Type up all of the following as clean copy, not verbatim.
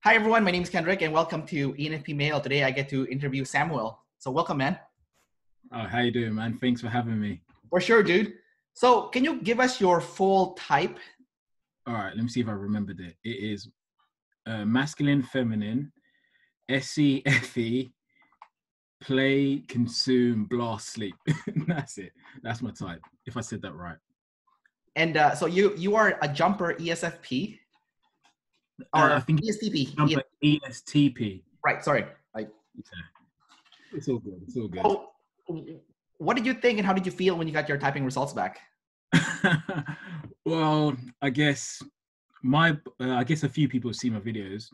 Hi everyone, my name is Kendrick and welcome to ENFP Mail. Today I get to interview Samuel. So welcome, man. Oh, how you doing, man? Thanks for having me. For sure, dude. So can you give us your full type? All right, let me see if I remembered it. It is masculine, feminine, Se-Fe, play, consume, blast, sleep. That's it. That's my type, if I said that right. And so you are a jumper ESFP or I think ESTP. jumper ESTP. Right, sorry. It's all good. It's all good. So, what did you think and how did you feel when you got your typing results back? Well, I guess a few people have seen my videos.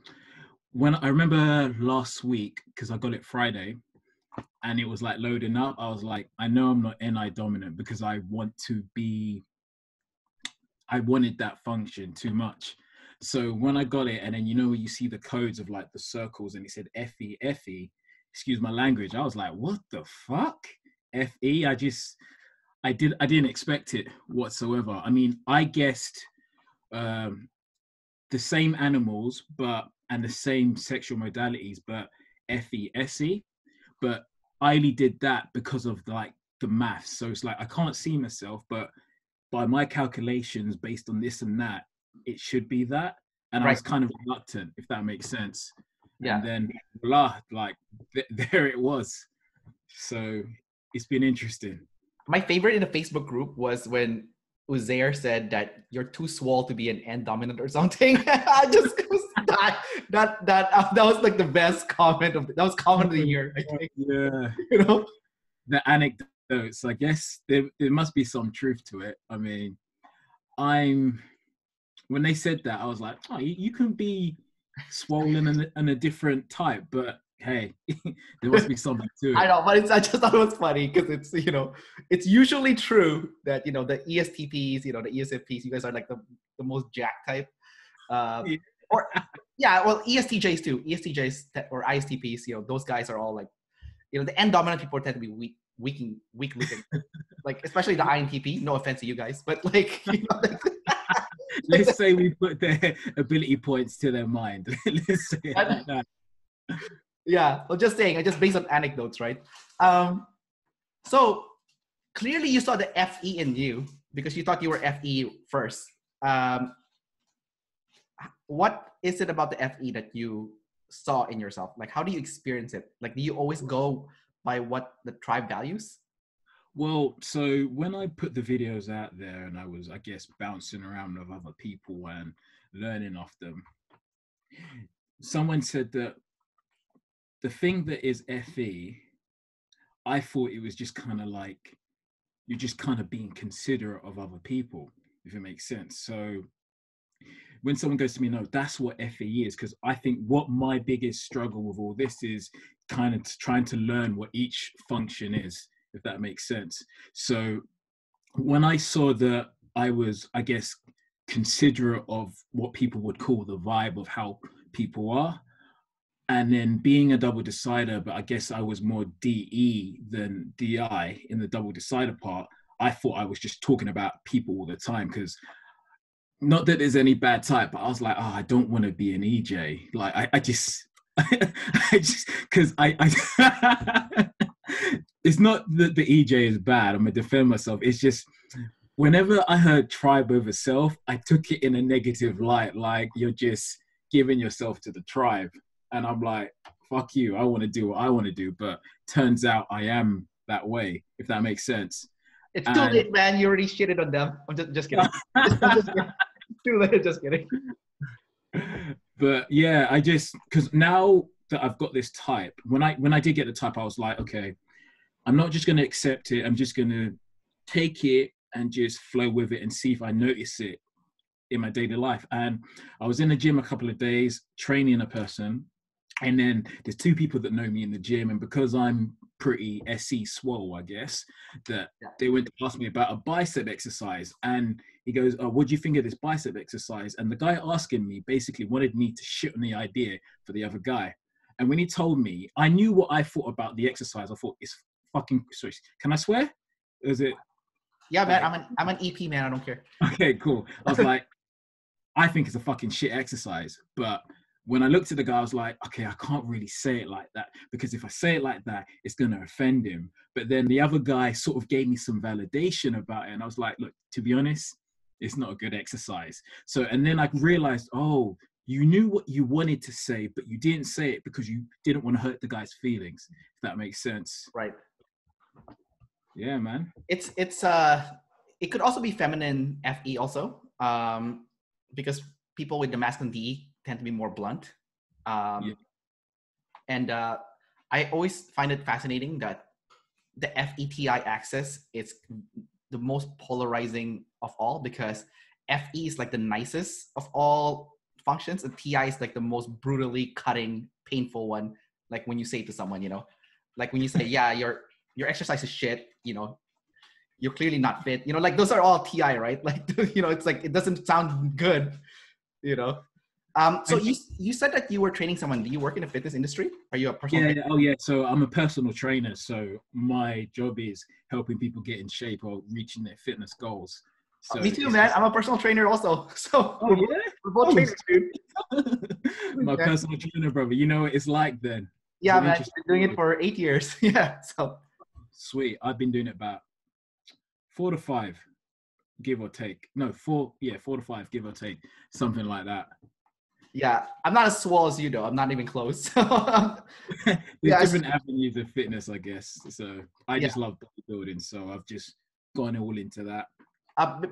When I remember last week, because I got it Friday, and it was like loading up, I was like, I know I'm not Ni dominant because I wanted that function too much. So when I got it, and then you see the codes of like the circles, and it said Fe, excuse my language. I was like, what the fuck? Fe? I didn't expect it whatsoever. I mean, I guessed the same animals, and the same sexual modalities, but Fe, Se. But I only did that because of the maths. So it's like I can't see myself, but by my calculations, based on this and that, it should be that. And right. I was kind of reluctant, if that makes sense. Yeah. And then voila, there it was. So it's been interesting. My favorite in the Facebook group was when Uzair said that you're too swole to be an N dominant or something. I just that was like the best comment that was comment of the year, I think. Yeah. The anecdotes, I guess there must be some truth to it. I mean, when they said that, I was like, oh, you can be swollen and a different type, but hey, there must be something to it. I know, but I just thought it was funny because it's usually true that the ESTPs, the ESFPs, you guys are like the most jack type, or well, ESTJs too, ESTJs or ISTPs, those guys are all like, the N dominant people tend to be weak looking, like especially the INTP. No offense to you guys, but like. Let's say we put their ability points to their mind. Let's say it like that. Yeah, well, just saying, just based on anecdotes, right? So clearly you saw the FE in you because you thought you were FE first. What is it about the FE that you saw in yourself? Like, how do you experience it? Like, do you always go by what the tribe values? Well, so when I put the videos out there and I was, I guess, bouncing around with other people and learning off them, someone said that the thing that is FE, I thought it was just kind of like, you're just kind of being considerate of other people, if it makes sense. So when someone goes to me, no, that's what FE is, because I think what my biggest struggle with all this is kind of trying to learn what each function is, if that makes sense. So when I saw that I was, I guess, considerate of what people would call the vibe of how people are, and then being a double decider, but I guess I was more DE than DI in the double decider part, I thought I was just talking about people all the time, because not that there's any bad type, but I was like, oh, I don't want to be an EJ. Like, I just, because it's not that the EJ is bad. I'm going to defend myself. It's just, whenever I heard tribe over self, I took it in a negative light. Like, you're just giving yourself to the tribe. And I'm like, fuck you. I want to do what I want to do. But turns out I am that way, if that makes sense. It's too late, man. You already shitted on them. I'm just kidding. Just kidding. Too late. Just kidding. But yeah, because now that I've got this type, when I did get the type, I was like, okay, I'm not just going to accept it. I'm just going to take it and just flow with it and see if I notice it in my daily life. And I was in the gym a couple of days training a person, and then there's two people that know me in the gym, and because I'm pretty SE swole, I guess, that they went to ask me about a bicep exercise, and he goes, oh, what do you think of this bicep exercise? And the guy asking me basically wanted me to shit on the idea for the other guy. And when he told me, I knew what I thought about the exercise. I thought, it's fucking, sorry, can I swear? Is it? Yeah, man, I'm an EP, man, I don't care. Okay, cool. I was like, I think it's a fucking shit exercise, but when I looked at the guy, I was like, okay, I can't really say it like that, because if I say it like that, it's going to offend him. But then the other guy sort of gave me some validation about it. And I was like, look, to be honest, it's not a good exercise. So, and then I realized, oh, you knew what you wanted to say, but you didn't say it because you didn't want to hurt the guy's feelings, if that makes sense. Right. Yeah, man. It could also be feminine FE also, because people with the masculine DE tend to be more blunt. Yeah. And I always find it fascinating that the FETI axis is the most polarizing of all, because FE is like the nicest of all functions, and TI is like the most brutally cutting, painful one. Like when you say to someone, like when you say, yeah, your exercise is shit, you're clearly not fit, like those are all TI, right? Like, it's like, it doesn't sound good, So you said that you were training someone. Do you work in the fitness industry? Are you a personal trainer? Oh yeah. So I'm a personal trainer. So my job is helping people get in shape or reaching their fitness goals. So me too, man. I'm a personal trainer also. So we're both trainers, dude. My personal trainer, brother. You know what it's like then. Yeah, man. I've been doing it for 8 years. Yeah. So sweet. I've been doing it about 4 to 5, give or take. No, 4 to 5, give or take, something like that. Yeah, I'm not as swole as you, though. I'm not even close. There's different avenues of fitness, I guess. So I just love bodybuilding, so I've just gone all into that.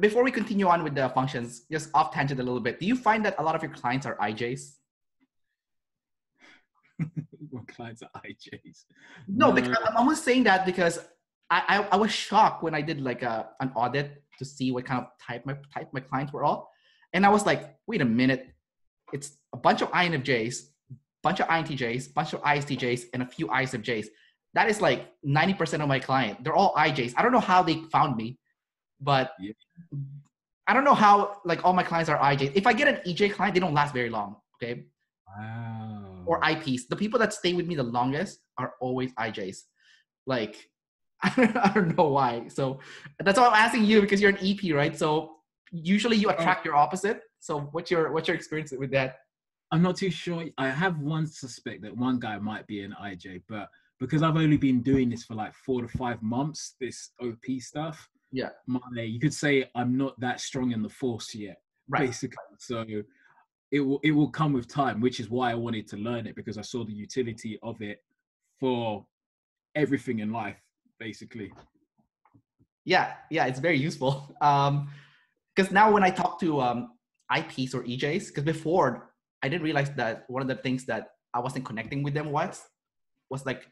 Before we continue on with the functions, just off tangent a little bit, do you find that a lot of your clients are IJs? What clients are IJs? No, because I'm almost saying that because I was shocked when I did like an audit to see what kind of type my clients were all. And I was like, wait a minute. It's a bunch of INFJs, bunch of INTJs, bunch of ISTJs, and a few ISFJs. That is like 90% of my client. They're all IJs. I don't know how they found me, but I don't know how like all my clients are IJs. If I get an EJ client, they don't last very long. Okay. Wow. Or IPs. The people that stay with me the longest are always IJs. Like, I don't know why. So that's why I'm asking you, because you're an EP, right? So usually you attract your opposite. So what's your experience with that? I'm not too sure. I have one suspect that one guy might be an IJ, but because I've only been doing this for like 4 to 5 months, this OP stuff. Yeah. You could say I'm not that strong in the force yet, basically. So it will come with time, which is why I wanted to learn it, because I saw the utility of it for everything in life, basically. Yeah, it's very useful. Because now when I talk to IPs or EJs, because before I didn't realize that one of the things that I wasn't connecting with them was like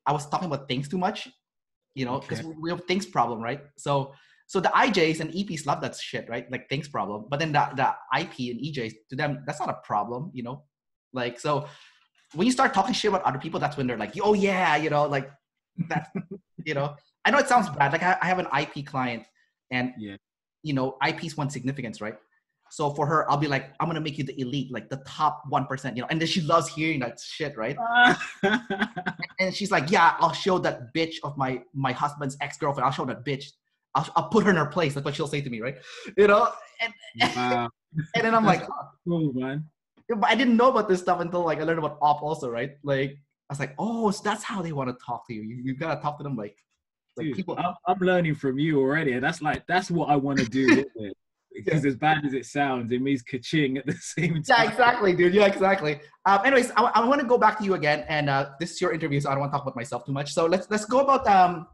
I was talking about things too much, because we have things problem, right? So the IJs and EPs love that shit, right? Like things problem. But then the IP and EJs, to them, that's not a problem, Like, so when you start talking shit about other people, that's when they're like, oh yeah, like that, I know it sounds bad. Like I have an IP client, and IPs want significance, right? So for her, I'll be like, I'm gonna make you the elite, like the top 1%, and then she loves hearing that shit, right? And she's like, yeah, I'll show that bitch of my husband's ex-girlfriend. I'll show that bitch. I'll put her in her place. That's what she'll say to me, right? And then I'm like, cool, man. But I didn't know about this stuff until like I learned about op also, right? Like I was like, oh, so that's how they want to talk to you. You gotta talk to them like Dude, people. I'm learning from you already, and that's what I want to do with it. Because as bad as it sounds, it means ka-ching at the same time. Yeah, exactly, dude. Yeah, exactly. Anyways, I want to go back to you again, and this is your interview, so I don't want to talk about myself too much. So let's go about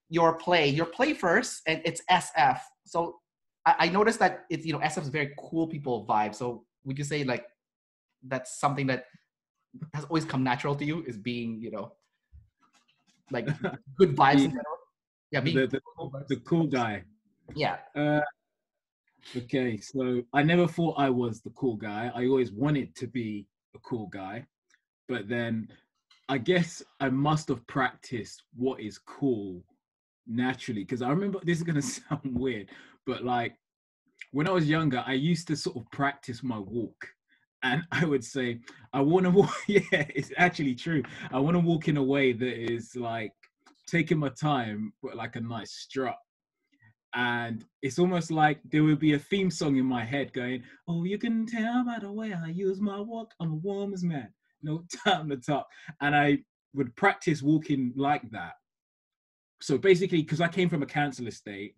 your play first, and it's SF. So I noticed that it's SF is very cool people vibe. So would you say like that's something that has always come natural to you, is being like good vibes in general? Yeah, being the cool guy. Yeah. Okay, so I never thought I was the cool guy. I always wanted to be a cool guy, but then I guess I must have practiced what is cool naturally, because I remember, this is going to sound weird, but like when I was younger, I used to sort of practice my walk, and I would say, I want to walk. Yeah, it's actually true. I want to walk in a way that is like taking my time, but like a nice strut. And it's almost like there would be a theme song in my head going, oh, you can tell by the way I use my walk, I'm a woman's man, no time to talk. And I would practice walking like that. So basically, because I came from a cancer estate,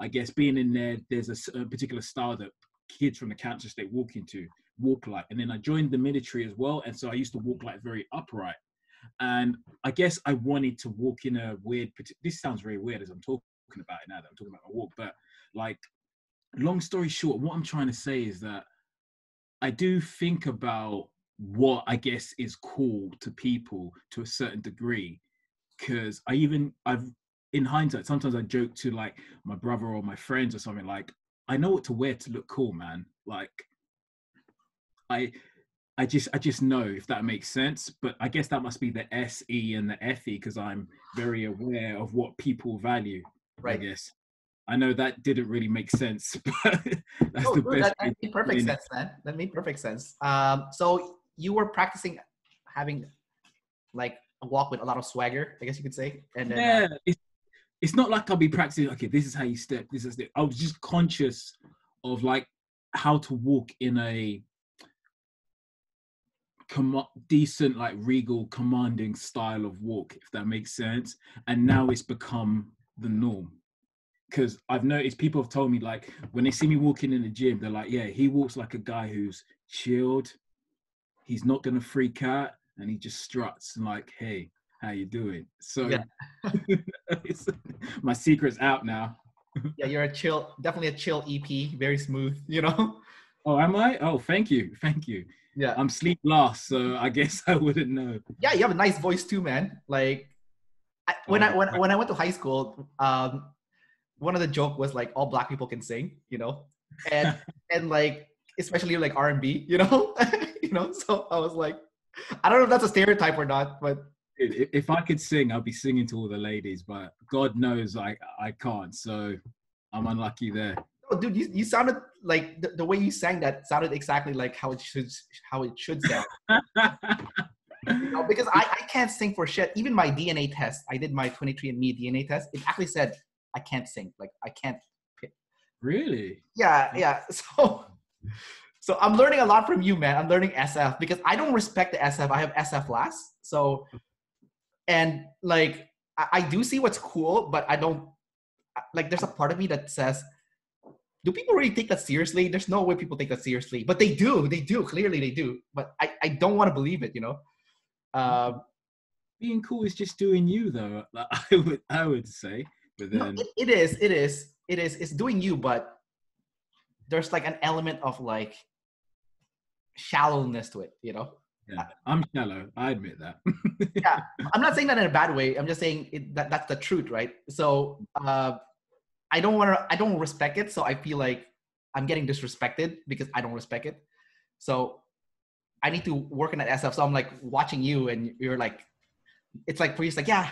I guess being in there, there's a particular style that kids from the cancer estate walk like. And then I joined the military as well. And so I used to walk like very upright. And I guess I wanted to walk in a weird, this sounds very weird as I'm talking about it now that I'm talking about my walk, but like, long story short, what I'm trying to say is that I do think about what I guess is cool to people to a certain degree. Because I've, in hindsight, sometimes I joke to like my brother or my friends or something like, I know what to wear to look cool, man. Like, I just know, if that makes sense. But I guess that must be the SE and the FE, because I'm very aware of what people value. Right. I guess. I know that didn't really make sense, but that's Oh, the dude, best that way made to perfect explain it. sense, man. That made perfect sense. So you were practicing having like a walk with a lot of swagger, I guess you could say. And then Yeah, it's not like I'll be practicing, okay, this is how you step, this is it. I was just conscious of like how to walk in a decent, like regal, commanding style of walk, if that makes sense. And now it's become the norm. Because I've noticed people have told me, like, when they see me walking in the gym, they're like, yeah, he walks like a guy who's chilled. He's not going to freak out. And he just struts and like, hey, how you doing? So yeah, my secret's out now. yeah, you're a chill, definitely a chill EP, very smooth, you know? Oh, am I? Oh, thank you. Thank you. Yeah. I'm sleep last, so I guess I wouldn't know. Yeah, you have a nice voice too, man. Like when Oh, I went to high school, one of the joke was like all black people can sing, you know? And like especially like R&B, you know? You know, so I was like, I don't know if that's a stereotype or not, but if I could sing, I'd be singing to all the ladies, but God knows I can't, so I'm unlucky there. oh, dude, you sounded like the way you sang that sounded exactly like how it should sound. You know, because I can't sing for shit. Even my DNA test, I did my 23andMe DNA test. It actually said I can't sing. Like I can't. Really? Yeah, yeah. So I'm learning a lot from you, man. I'm learning SF because I don't respect the SF. I have SF last. So and like I do see what's cool, but I don't like. There's a part of me that says, do people really take that seriously? There's no way people take that seriously, but they do. They do. Clearly, they do. But I don't want to believe it. You know. Being cool is just doing you, though. Like, I would say, but No, then it is. It's doing you, but there's like an element of like shallowness to it, you know? yeah, I'm shallow. I admit that. Yeah, I'm not saying that in a bad way. I'm just saying that's the truth, right? So I don't respect it. So I feel like I'm getting disrespected because I don't respect it. So I need to work on that SF. So I'm like watching you and you're like, it's like for you, it's like, yeah,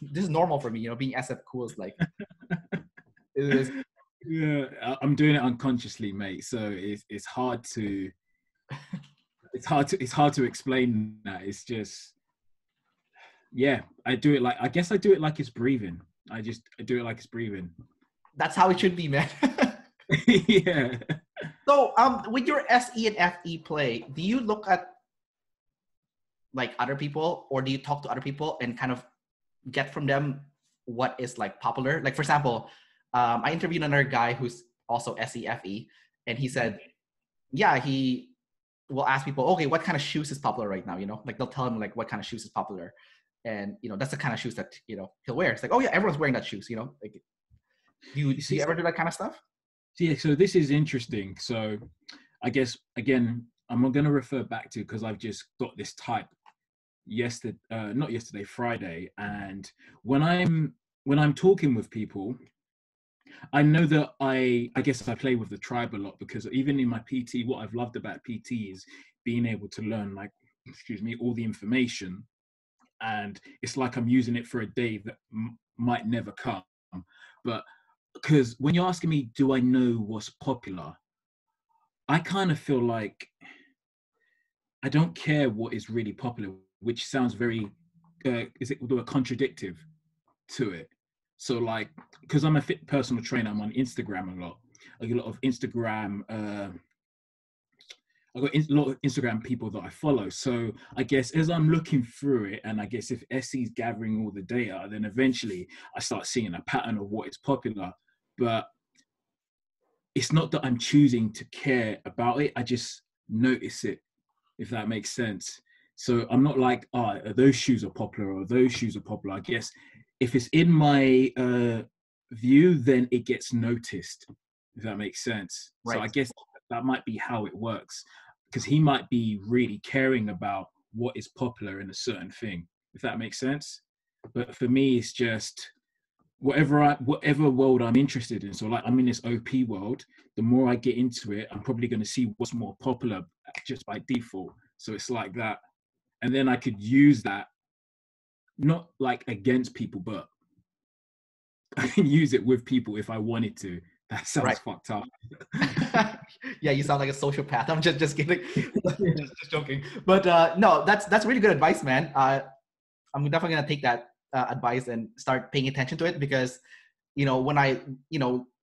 this is normal for me, you know, being SF cool is like, it is. Yeah, I'm doing it unconsciously, mate. So it's hard to explain that. It's just, yeah, I do it like, I guess I do it like it's breathing. I do it like it's breathing. That's how it should be, man. Yeah. So with your SE and FE play, do you look at like other people or do you talk to other people and kind of get from them what is like popular? Like for example, I interviewed another guy who's also SEFE, and he said, yeah, he will ask people, okay, what kind of shoes is popular right now? You know, like they'll tell him like what kind of shoes is popular, and you know that's the kind of shoes that you know he'll wear. It's like, oh yeah, everyone's wearing that shoes. You know, like do you ever do that kind of stuff? Yeah, so this is interesting. So I guess again, I'm going to refer back to, because I've just got this type Friday, and when I'm talking with people, I know that I guess I play with the tribe a lot, because even in my PT, what I've loved about PT is being able to learn, like, all the information, and it's like I'm using it for a day that might never come. But because when you're asking me, do I know what's popular? I kind of feel like I don't care what is really popular, which sounds very, is it contradictive to it? So like, because I'm a fit personal trainer, I'm on Instagram a lot. I get a lot of Instagram. I've got a lot of Instagram people that I follow. So I guess as I'm looking through it, and I guess if SE's gathering all the data, then eventually I start seeing a pattern of what is popular. But it's not that I'm choosing to care about it. I just notice it, if that makes sense. So I'm not like, oh, those shoes are popular or those shoes are popular. I guess if it's in my view, then it gets noticed, if that makes sense. So I Right. guess that might be how it works, because he might be really caring about what is popular in a certain thing, if that makes sense. But for me, it's just whatever world I'm interested in. So like I'm in this OP world, the more I get into it, I'm probably going to see what's more popular just by default. So it's like that. And then I could use that, not like against people, but I can use it with people if I wanted to. That sounds Right. fucked up. Yeah, you sound like a sociopath. I'm just kidding. Just joking. But no, that's really good advice, man. I'm definitely gonna take that advice and start paying attention to it, because when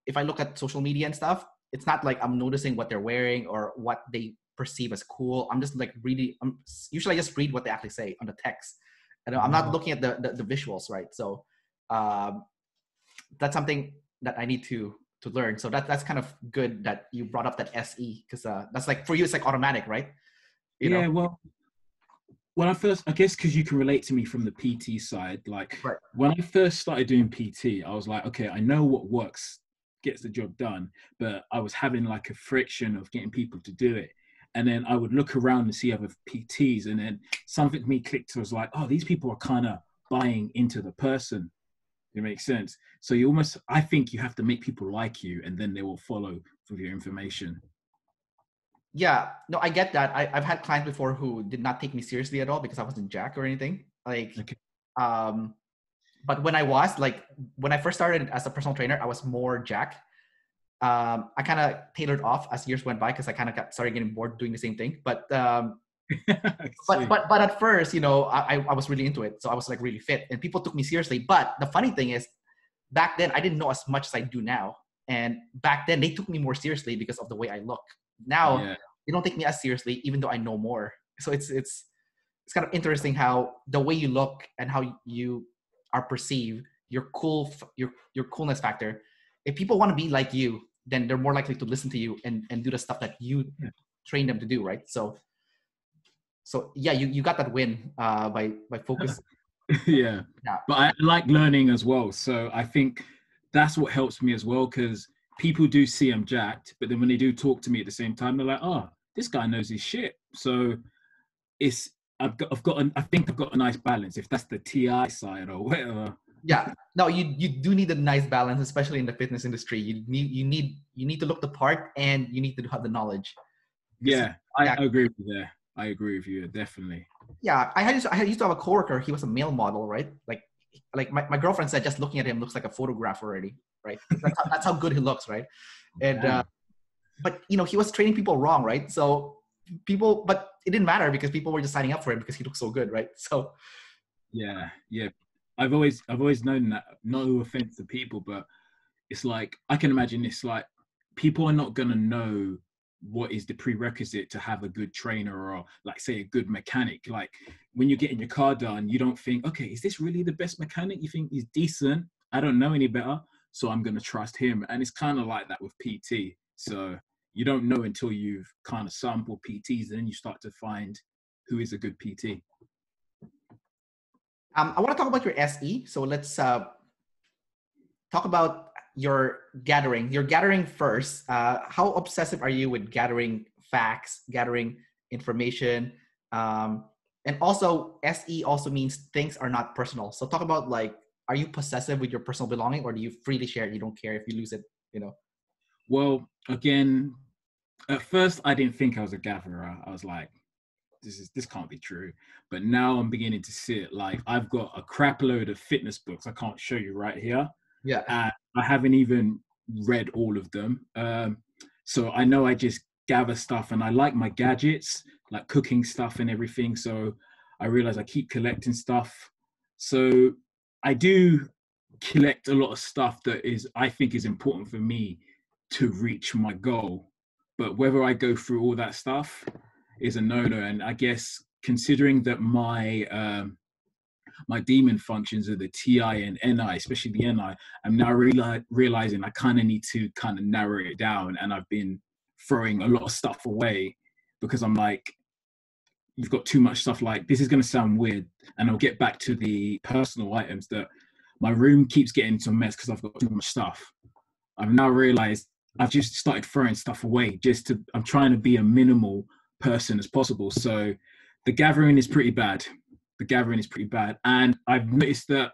if I look at social media and stuff, it's not like I'm noticing what they're wearing or what they perceive as cool. I'm just like reading. Usually I just read what they actually say on the text, and I'm not looking at the visuals, right? So um, that's something that I need to learn. So that's kind of good that you brought up that SE, because that's like, for you it's like automatic, right? Yeah, well, when I first, I guess because you can relate to me from the PT side, like Right. when I first started doing PT, I was like, okay, I know what works, gets the job done, but I was having like a friction of getting people to do it. And then I would look around and see other PTs, and then something me clicked. I was like, oh, these people are kind of buying into the person. It makes sense. So you almost, I think you have to make people like you, and then they will follow with your information. Yeah, no, I get that. I've had clients before who did not take me seriously at all because I wasn't Jack or anything. Like, Okay. um, but when I first started as a personal trainer, I was more Jack. I kind of tailored off as years went by because I kind of started getting bored doing the same thing. But I but see. but but at first, I was really into it, so I was like really fit, and people took me seriously. But the funny thing is, back then I didn't know as much as I do now, and back then they took me more seriously because of the way I look. Now Yeah. they don't take me as seriously, even though I know more. So it's kind of interesting how the way you look and how you are perceived, your coolness factor. If people want to be like you, then they're more likely to listen to you and do the stuff that you train them to do, right? So yeah, you got that win by focus. Yeah, Yeah, but I like learning as well. So I think that's what helps me as well, because people do see I'm jacked, but then when they do talk to me at the same time, they're like, "Oh, this guy knows his shit." So it's I think I've got a nice balance, if that's the TI side or whatever. yeah. No, you do need a nice balance, especially in the fitness industry. You need to look the part, and you need to have the knowledge. Because Yeah, I yeah, agree with you there. I agree with you definitely. yeah. I used to have a coworker. He was a male model, right? Like my girlfriend said, just looking at him looks like a photograph already, right? That's how good he looks, right? And Damn. but he was training people wrong, right? So but it didn't matter because people were just signing up for him because he looked so good, right? So Yeah, yeah. I've always known that. No offense to people, but it's like I can imagine it's like people are not gonna know what is the prerequisite to have a good trainer, or like say a good mechanic. Like when you're getting your car done, you don't think, okay, is this really the best mechanic? You think he's decent. I don't know any better, so I'm gonna trust him. And it's kind of like that with PT. So you don't know until you've kind of sampled PTs, and then you start to find who is a good PT. I want to talk about your SE. So let's talk about your gathering. Your gathering first. How obsessive are you with gathering facts, gathering information? And also, SE also means things are not personal. So talk about, like, are you possessive with your personal belonging, or do you freely share it? You don't care if you lose it, you know? Well, again, at first I didn't think I was a gatherer. I was like, this can't be true. But now I'm beginning to see it. Like I've got a crap load of fitness books I can't show you right here, Yeah. and I haven't even read all of them. So I know I just gather stuff, and I like my gadgets, like cooking stuff and everything. So I realize I keep collecting stuff. So I do. collect a lot of stuff that I think is important for me to reach my goal. But whether I go through all that stuff is a no-no. And I guess considering that my demon functions are the Ti and Ni, especially the Ni, I'm now realizing I kind of need to kind of narrow it down. And I've been throwing a lot of stuff away because I'm like, you've got too much stuff. Like, this is going to sound weird, and I'll get back to the personal items, that my room keeps getting into a mess because I've got too much stuff. I've now realized I've just started throwing stuff away I'm trying to be a minimal person as possible. So the gathering is pretty bad. And I've noticed that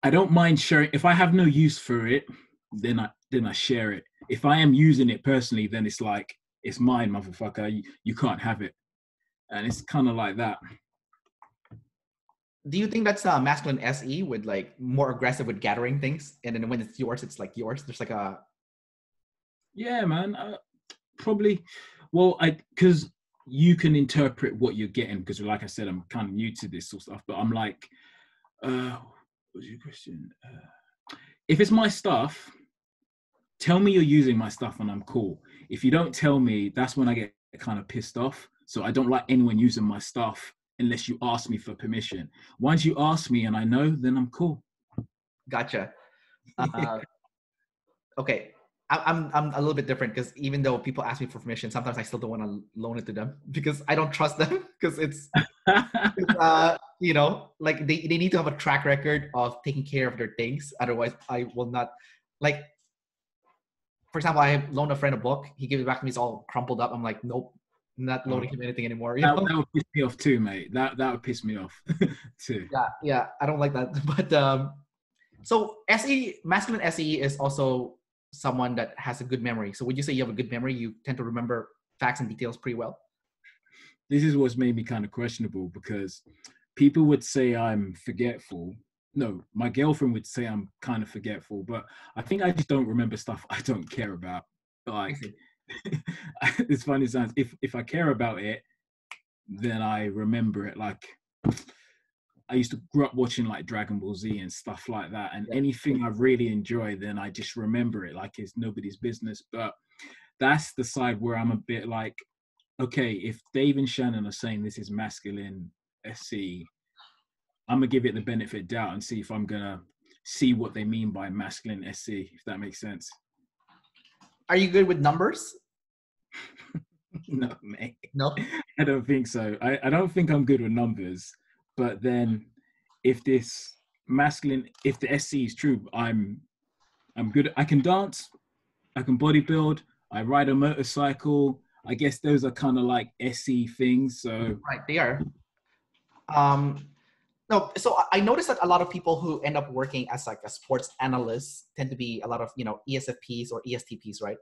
I don't mind sharing. If I have no use for it, then I share it. If I am using it personally, then it's like, it's mine, motherfucker. You can't have it. And it's kind of like that. Do you think that's masculine SE, with like more aggressive with gathering things, and then when it's yours, it's like yours? There's like a... Yeah, man. Probably. Well, because you can interpret what you're getting, because like I said, I'm kind of new to this sort of stuff, but I'm like, what's your question? If it's my stuff, tell me you're using my stuff and I'm cool. If you don't tell me, that's when I get kind of pissed off. So I don't like anyone using my stuff unless you ask me for permission. Once you ask me and I know, then I'm cool. Gotcha. Okay. I'm a little bit different, because even though people ask me for permission, sometimes I still don't want to loan it to them because I don't trust them, because it's you know, like they need to have a track record of taking care of their things. Otherwise, I will not. Like, for example, I loaned a friend a book. He gave it back to me. It's all crumpled up. I'm like, nope, I'm not loaning him anything anymore. You know? That would piss me off too, mate. That would piss me off too. Yeah, I don't like that. But so SE, masculine SE is also someone that has a good memory. So would you say you have a good memory? You tend to remember facts and details pretty well? This is what's made me kind of questionable, because people would say I'm forgetful. No, my girlfriend would say I'm kind of forgetful, but I think I just don't remember stuff I don't care about. Like, it's funny, it sounds, if I care about it, then I remember it. Like, I used to grow up watching like Dragon Ball Z and stuff like that, and anything I really enjoy, then I just remember it like it's nobody's business. But that's the side where I'm a bit like, okay, if Dave and Shannon are saying this is masculine SC, I'm gonna give it the benefit of doubt and see if I'm gonna see what they mean by masculine SC, if that makes sense. Are you good with numbers? No, mate. No, I don't think so. I don't think I'm good with numbers. But then, if this masculine, if the SC is true, I'm good. I can dance, I can bodybuild, I ride a motorcycle. I guess those are kind of like SC things. So right, they are. No, so I noticed that a lot of people who end up working as like a sports analyst tend to be a lot of, you know, ESFPs or ESTPs, right?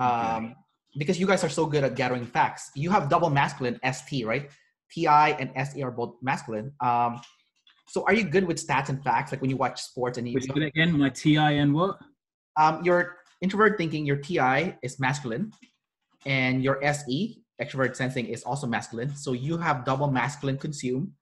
okay. Because you guys are so good at gathering facts. You have double masculine ST, right? Ti and SE are both masculine. So are you good with stats and facts? Like when you watch sports and Wait, say that again, my TI and what? Your introvert thinking, your TI is masculine, and your SE, extrovert sensing, is also masculine. So you have double masculine consume.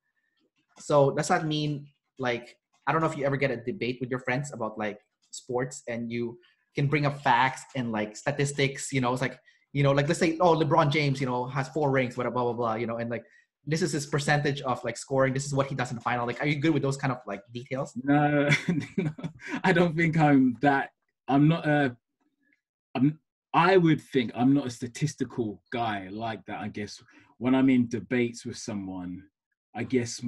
So does that mean, like, I don't know if you ever get a debate with your friends about like sports, and you can bring up facts and like statistics, you know, it's like, you know, like let's say, oh, LeBron James, you know, has 4 rings, blah, blah, blah, blah, you know, and like, this is his percentage of like scoring. This is what he does in the final. Like, are you good with those kind of like details? No, no, I don't think I'm that. I'm not a. I would think I'm not a statistical guy like that. I guess when I'm in debates with someone, I guess call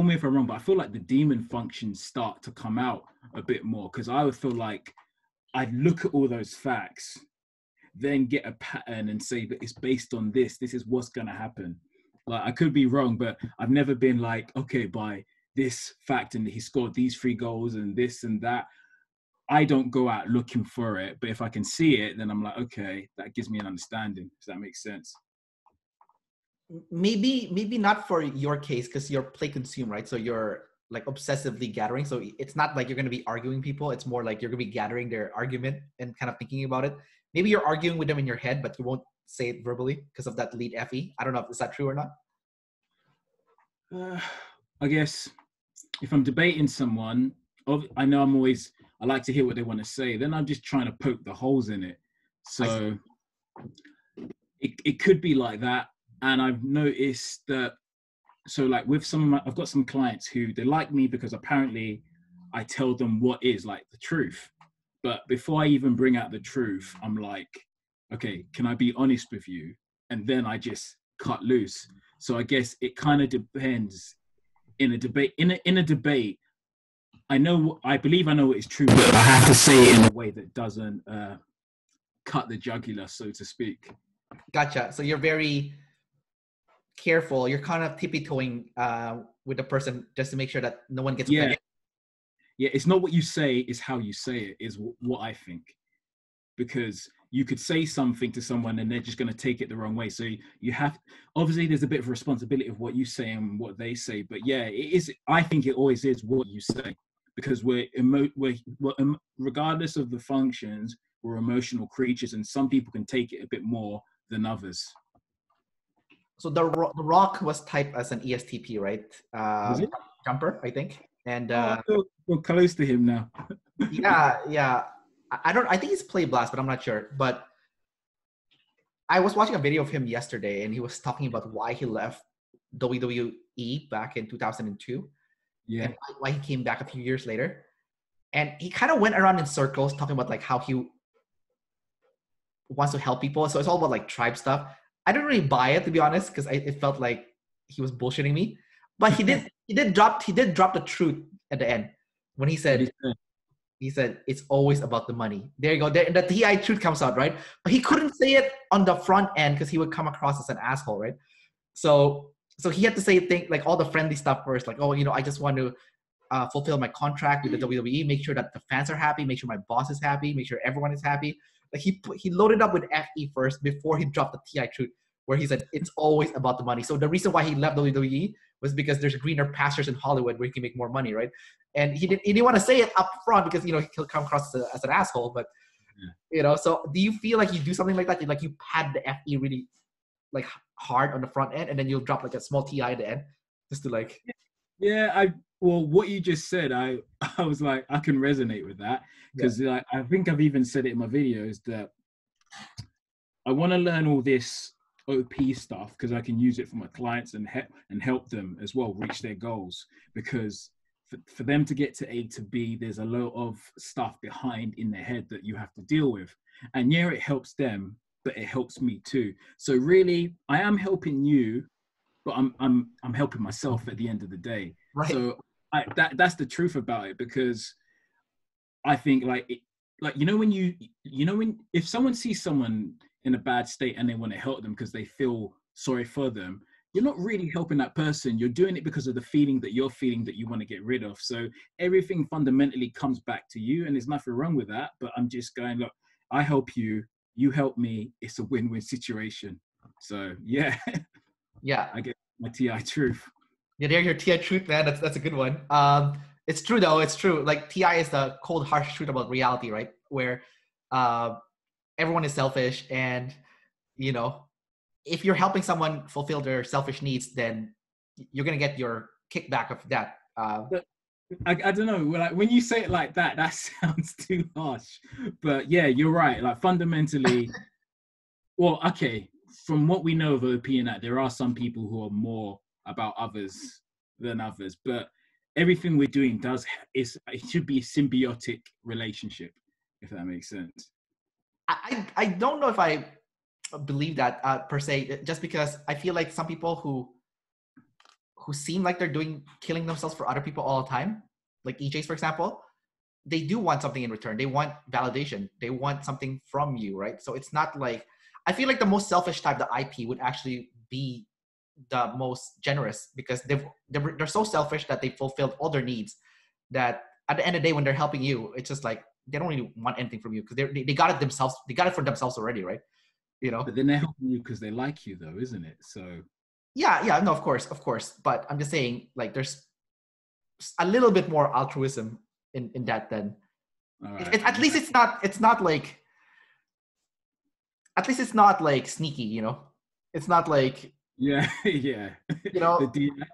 me if I'm wrong, but I feel like the demon functions start to come out a bit more, because I would feel like I'd look at all those facts, then get a pattern and say that it's based on this is what's going to happen. Like, I could be wrong, but I've never been like, okay, by this fact and he scored these 3 goals and this and that. I don't go out looking for it, but if I can see it, then I'm like, okay, that gives me an understanding. Does that make sense? Maybe not for your case, because you're play consume, right? So you're like obsessively gathering. So it's not like you're going to be arguing people. It's more like you're going to be gathering their argument and kind of thinking about it. Maybe you're arguing with them in your head, but you won't say it verbally because of that lead FE. I don't know if is that true or not. Uh, I guess if I'm debating someone, I know I like to hear what they want to say. Then I'm just trying to poke the holes in it. I see. So it could be like that. And I've noticed that, so like with I've got some clients who they like me because apparently I tell them what is like the truth. But before I even bring out the truth, I'm like, okay, can I be honest with you? And then I just cut loose. So I guess it kind of depends in a debate. In a debate, I believe I know what is true, but I have to say it in a way that doesn't cut the jugular, so to speak. Gotcha. So you're very careful. You're kind of tippy-toeing with the person just to make sure that no one gets offended. Yeah, it's not what you say, it's how you say it, is what I think. Because you could say something to someone and they're just going to take it the wrong way. So you have, obviously there's a bit of responsibility of what you say and what they say. But yeah, it is, I think it always is what you say. Because regardless of the functions, we're emotional creatures, and some people can take it a bit more than others. So the Rock was typed as an ESTP, right? Was it? Jumper, I think. And we're close to him now. yeah. I think he's Play Blast, but I'm not sure. But I was watching a video of him yesterday, and he was talking about why he left WWE back in 2002. Yeah. And why he came back a few years later. And he kind of went around in circles talking about like how he wants to help people. So it's all about like tribe stuff. I didn't really buy it, to be honest, because it felt like he was bullshitting me. But he did drop the truth at the end when he said it's always about the money. There you go. The TI truth comes out, right? But he couldn't say it on the front end because he would come across as an asshole, right? So he had to say things like all the friendly stuff first, like, oh, I just want to fulfill my contract with the WWE, make sure that the fans are happy, make sure my boss is happy, make sure everyone is happy. Like he loaded up with FE first before he dropped the TI truth, where he said it's always about the money. So the reason why he left WWE was because there's greener pastures in Hollywood where he can make more money, right? And he didn't want to say it up front because he'll come across as an asshole. But so do you feel like you do something like that? Like you pad the FE really like hard on the front end, and then you'll drop like a small TI at the end, just to like. Yeah, well, what you just said, I was like, I can resonate with that because like I think I've even said it in my videos that I want to learn all this OP stuff because I can use it for my clients and help them as well reach their goals. Because for them to get to A to B, there's a lot of stuff behind in their head that you have to deal with, and yeah, it helps them, but it helps me too. So really, I am helping you, but I'm helping myself at the end of the day. Right. So that's the truth about it, because I think when if someone sees someone in a bad state and they want to help them because they feel sorry for them, you're not really helping that person. You're doing it because of the feeling that you're feeling that you want to get rid of. So everything fundamentally comes back to you, and there's nothing wrong with that. But I'm just going, look, I help you, you help me. It's a win-win situation. So yeah, I get my TI truth. Yeah, there's your TI truth, man. That's a good one. It's true though. It's true. Like TI is the cold, harsh truth about reality, right? Where everyone is selfish, and if you're helping someone fulfill their selfish needs, then you're gonna get your kickback of that. But I don't know. Like when you say it like that, that sounds too harsh. But yeah, you're right. Like fundamentally, well, okay. From what we know of OP and that, there are some people who are more about others than others. But everything we're doing it should be a symbiotic relationship, if that makes sense. I don't know if I believe that per se, just because I feel like some people who seem like they're killing themselves for other people all the time, like EJs, for example, they do want something in return. They want validation. They want something from you, right? So it's not like, I feel like the most selfish type, the IP, would actually be the most generous, because they're so selfish that they fulfilled all their needs, that at the end of the day, when they're helping you, it's just like they don't really want anything from you because they got it themselves. They got it for themselves already, right? But then they're helping you because they like you, though, isn't it? So yeah, no, of course. But I'm just saying, like, there's a little bit more altruism in that then. Right. At least it's not like sneaky, It's not like Yeah, yeah. You know,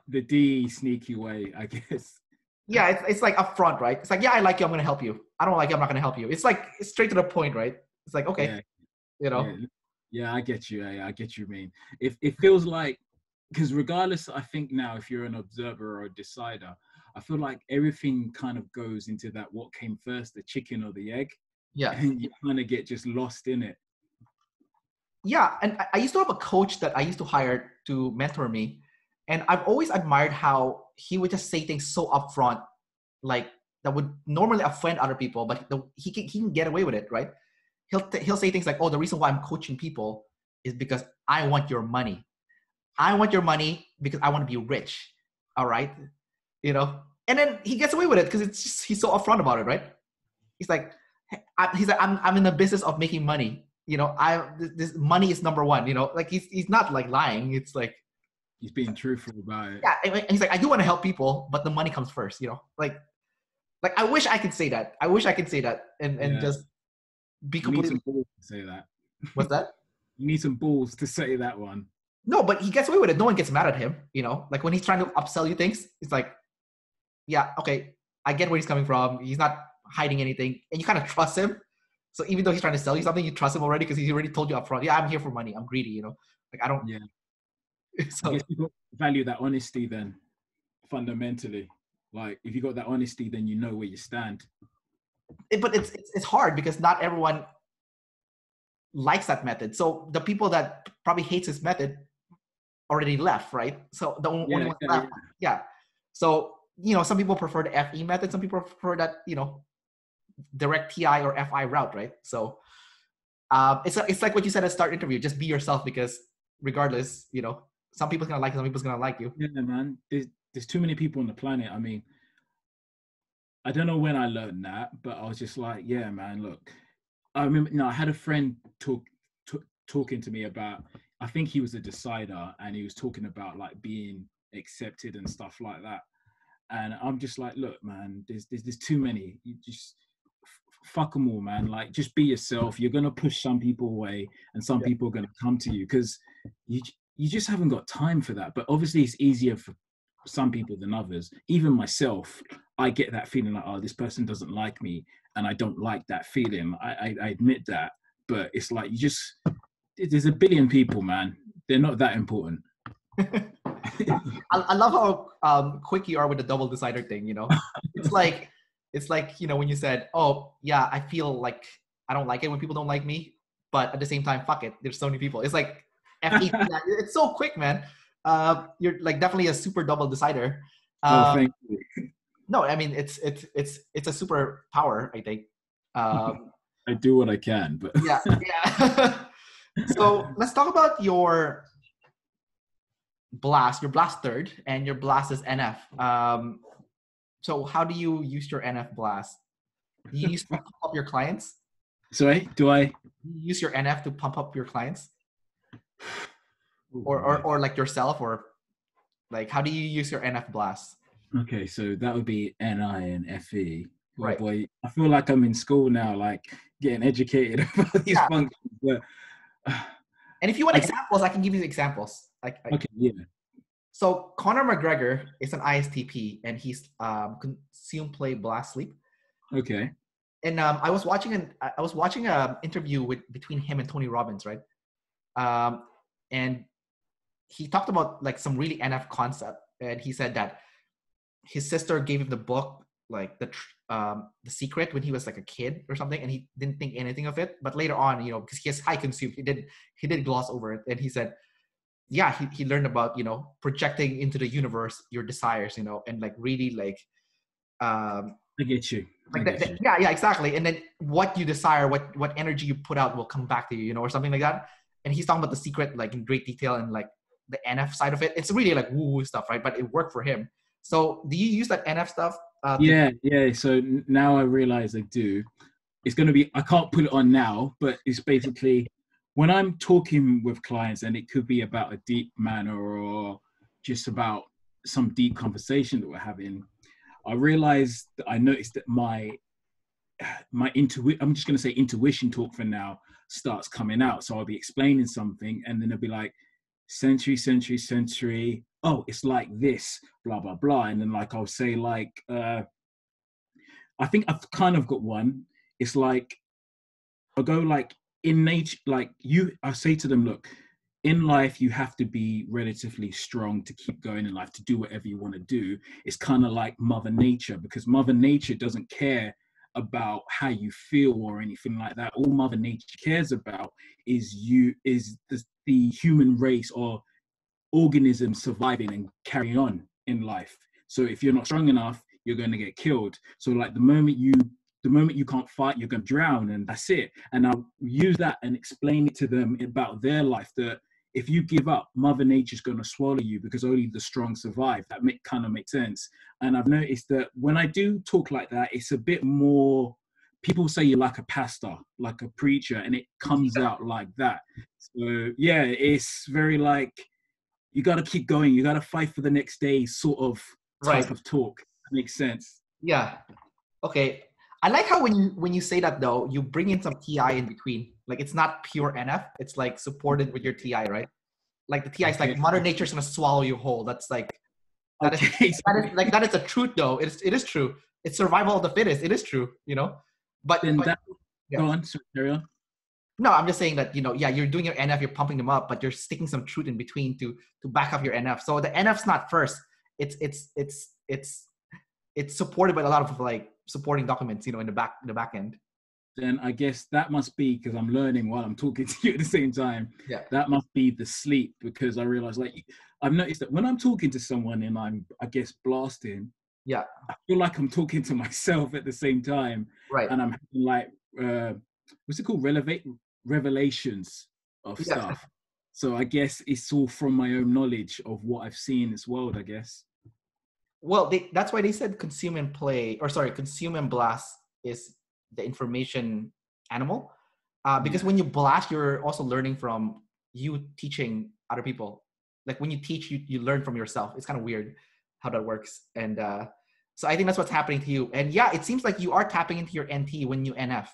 The D sneaky way, I guess. yeah, it's like upfront, right? It's like, yeah, I like you, I'm gonna help you. I don't like you, I'm not gonna help you. It's like it's straight to the point, right? It's like, okay, Yeah, you yeah, know, yeah. I get you. I get you. Mean it feels like, because regardless, I think now if you're an observer or a decider, I feel like everything kind of goes into that what came first, the chicken or the egg, yeah. and you kind of get just lost in it. Yeah, and I used to have a coach that I used to hire to mentor me, and I've always admired how he would just say things so upfront, like that would normally offend other people, but he can get away with it, right? He'll say things like, "Oh, the reason why I'm coaching people is because I want your money. I want your money because I want to be rich." All right, you know, and then he gets away with it because it's just he's so upfront about it, right? He's like, he's like, I'm in the business of making money. You know, this money is number one. You know, like he's not like lying. It's like, He's being truthful about it. yeah. And he's like, I do want to help people, but the money comes first. You know, like I wish I could say that. I wish I could say that and Yeah, just be you need completely. some balls to say that. What's that? You need some balls to say that one. No, but he gets away with it. No one gets mad at him. You know, like when he's trying to upsell you things, it's like, yeah, okay, I get where he's coming from. He's not hiding anything, and you kind of trust him. So even though he's trying to sell you something, you trust him already because he already told you up front. Yeah, I'm here for money. I'm greedy. You know, like I don't. Yeah, I So, guess people value that honesty then, fundamentally. Like if you got that honesty, then you know where you stand. but it's hard because not everyone likes that method. So the people that probably hates his method already left, right? So the only Yeah, ones yeah, left, yeah. So some people prefer the FE method. Some people prefer that direct TI or FI route, right? So it's like what you said at start interview. Just be yourself because regardless, some people's gonna like you, some people's gonna like you. yeah, man. There's too many people on the planet. I mean, I don't know when I learned that, but I was just like, yeah, man. Look, I remember. I had a friend talking to me about. I think he was a decider, and he was talking about like being accepted and stuff like that. And I'm just like, look, man, there's too many. You just fuck them all, man. Like, just be yourself. You're gonna push some people away, and some Yeah. people are gonna come to you because you just haven't got time for that. But obviously, it's easier for some people than others. Even myself, I get that feeling like, oh, this person doesn't like me, and I don't like that feeling. I admit that, but it's like there's a billion people, man. They're not that important. I love how quick you are with the double decider thing. It's like when you said, "Oh yeah, I feel like I don't like it when people don't like me," but at the same time, fuck it, there's so many people. It's like FE. It's so quick, man. You're like definitely a super double decider. Oh, thank you. No, I mean it's a super power, I think. I do what I can, but Yeah, yeah. So let's talk about your blast third, and your blast is NF. So how do you use your NF blast? Do you use to pump up your clients? sorry, do I? Do you use your NF to pump up your clients, Oh, or like yourself, or like how do you use your NF blast? okay, so that would be NI and FE. Oh Right. boy, I feel like I'm in school now, like getting educated about these Yeah. functions. But And if you want I, examples, I can give you examples. okay, yeah, So Conor McGregor is an ISTP, and he's consume, play, blast, sleep. okay, And I was watching an interview between him and Tony Robbins, right? And he talked about like some really NF concept, and he said that his sister gave him the book, like the secret, when he was like a kid or something, and he didn't think anything of it. But later on, because he has high consume, he did gloss over it, and he said, yeah, he learned about projecting into the universe your desires, and like really like I get you. I like get you. yeah, exactly. And then what you desire, what energy you put out will come back to you, or something like that. And he's talking about the secret like in great detail, and like the NF side of it. It's really like woo stuff, right? But it worked for him. So do you use that NF stuff? Yeah, yeah. So now I realize I do. It's going to be, I can't put it on now, but it's basically when I'm talking with clients, and it could be about a deep manner or just about some deep conversation that we're having. I realized that I noticed that my intuition, I'm just going to say intuition talk for now, starts coming out. So I'll be explaining something, and then it'll be like, century. Oh, it's like this, blah, blah, blah. And then like, I'll say like, I think I've kind of got one. It's like, I'll go like in nature, like I say to them, look, in life, you have to be relatively strong to keep going in life, to do whatever you want to do. It's kind of like Mother Nature, because Mother Nature doesn't care about how you feel or anything like that. All Mother Nature cares about is the human race or organism surviving and carrying on in life. So if you're not strong enough, you're going to get killed. So like the moment you can't fight, you're going to drown, and that's it. And I'll use that and explain it to them about their life, that if you give up, Mother Nature's going to swallow you, because only the strong survive. That kind of makes sense. And I've noticed that when I do talk like that, it's a bit more, people say you're like a pastor, like a preacher, and it comes out like that. So yeah, it's very like, you got to keep going. You got to fight for the next day sort of type of talk. That makes sense. Yeah. Okay. I like how when you say that though, you bring in some TI in between. Like it's not pure NF. It's like supported with your TI, right? Like the TI is like Mother Nature's gonna swallow you whole. That's like that is the truth though. It is true. It's survival of the fittest. It is true, you know. But go on, carry on. No, I'm just saying that, yeah, you're doing your NF, you're pumping them up, but you're sticking some truth in between to back up your NF. So the NF's not first. It's supported by a lot of like supporting documents, in the back end. Then I guess that must be, because I'm learning while I'm talking to you at the same time. Yeah. That must be the sleep, because I realize, like, I've noticed that when I'm talking to someone and I'm, I guess, blasting, yeah, I feel like I'm talking to myself at the same time. Right. And I'm having like, what's it called? Revelations of stuff. So I guess it's all from my own knowledge of what I've seen in this world, I guess. Well, that's why they said consume and blast is the information animal. Because when you blast, you're also learning from you teaching other people. Like when you teach, you learn from yourself. It's kind of weird how that works. And so I think that's what's happening to you. And yeah, it seems like you are tapping into your NT when you NF,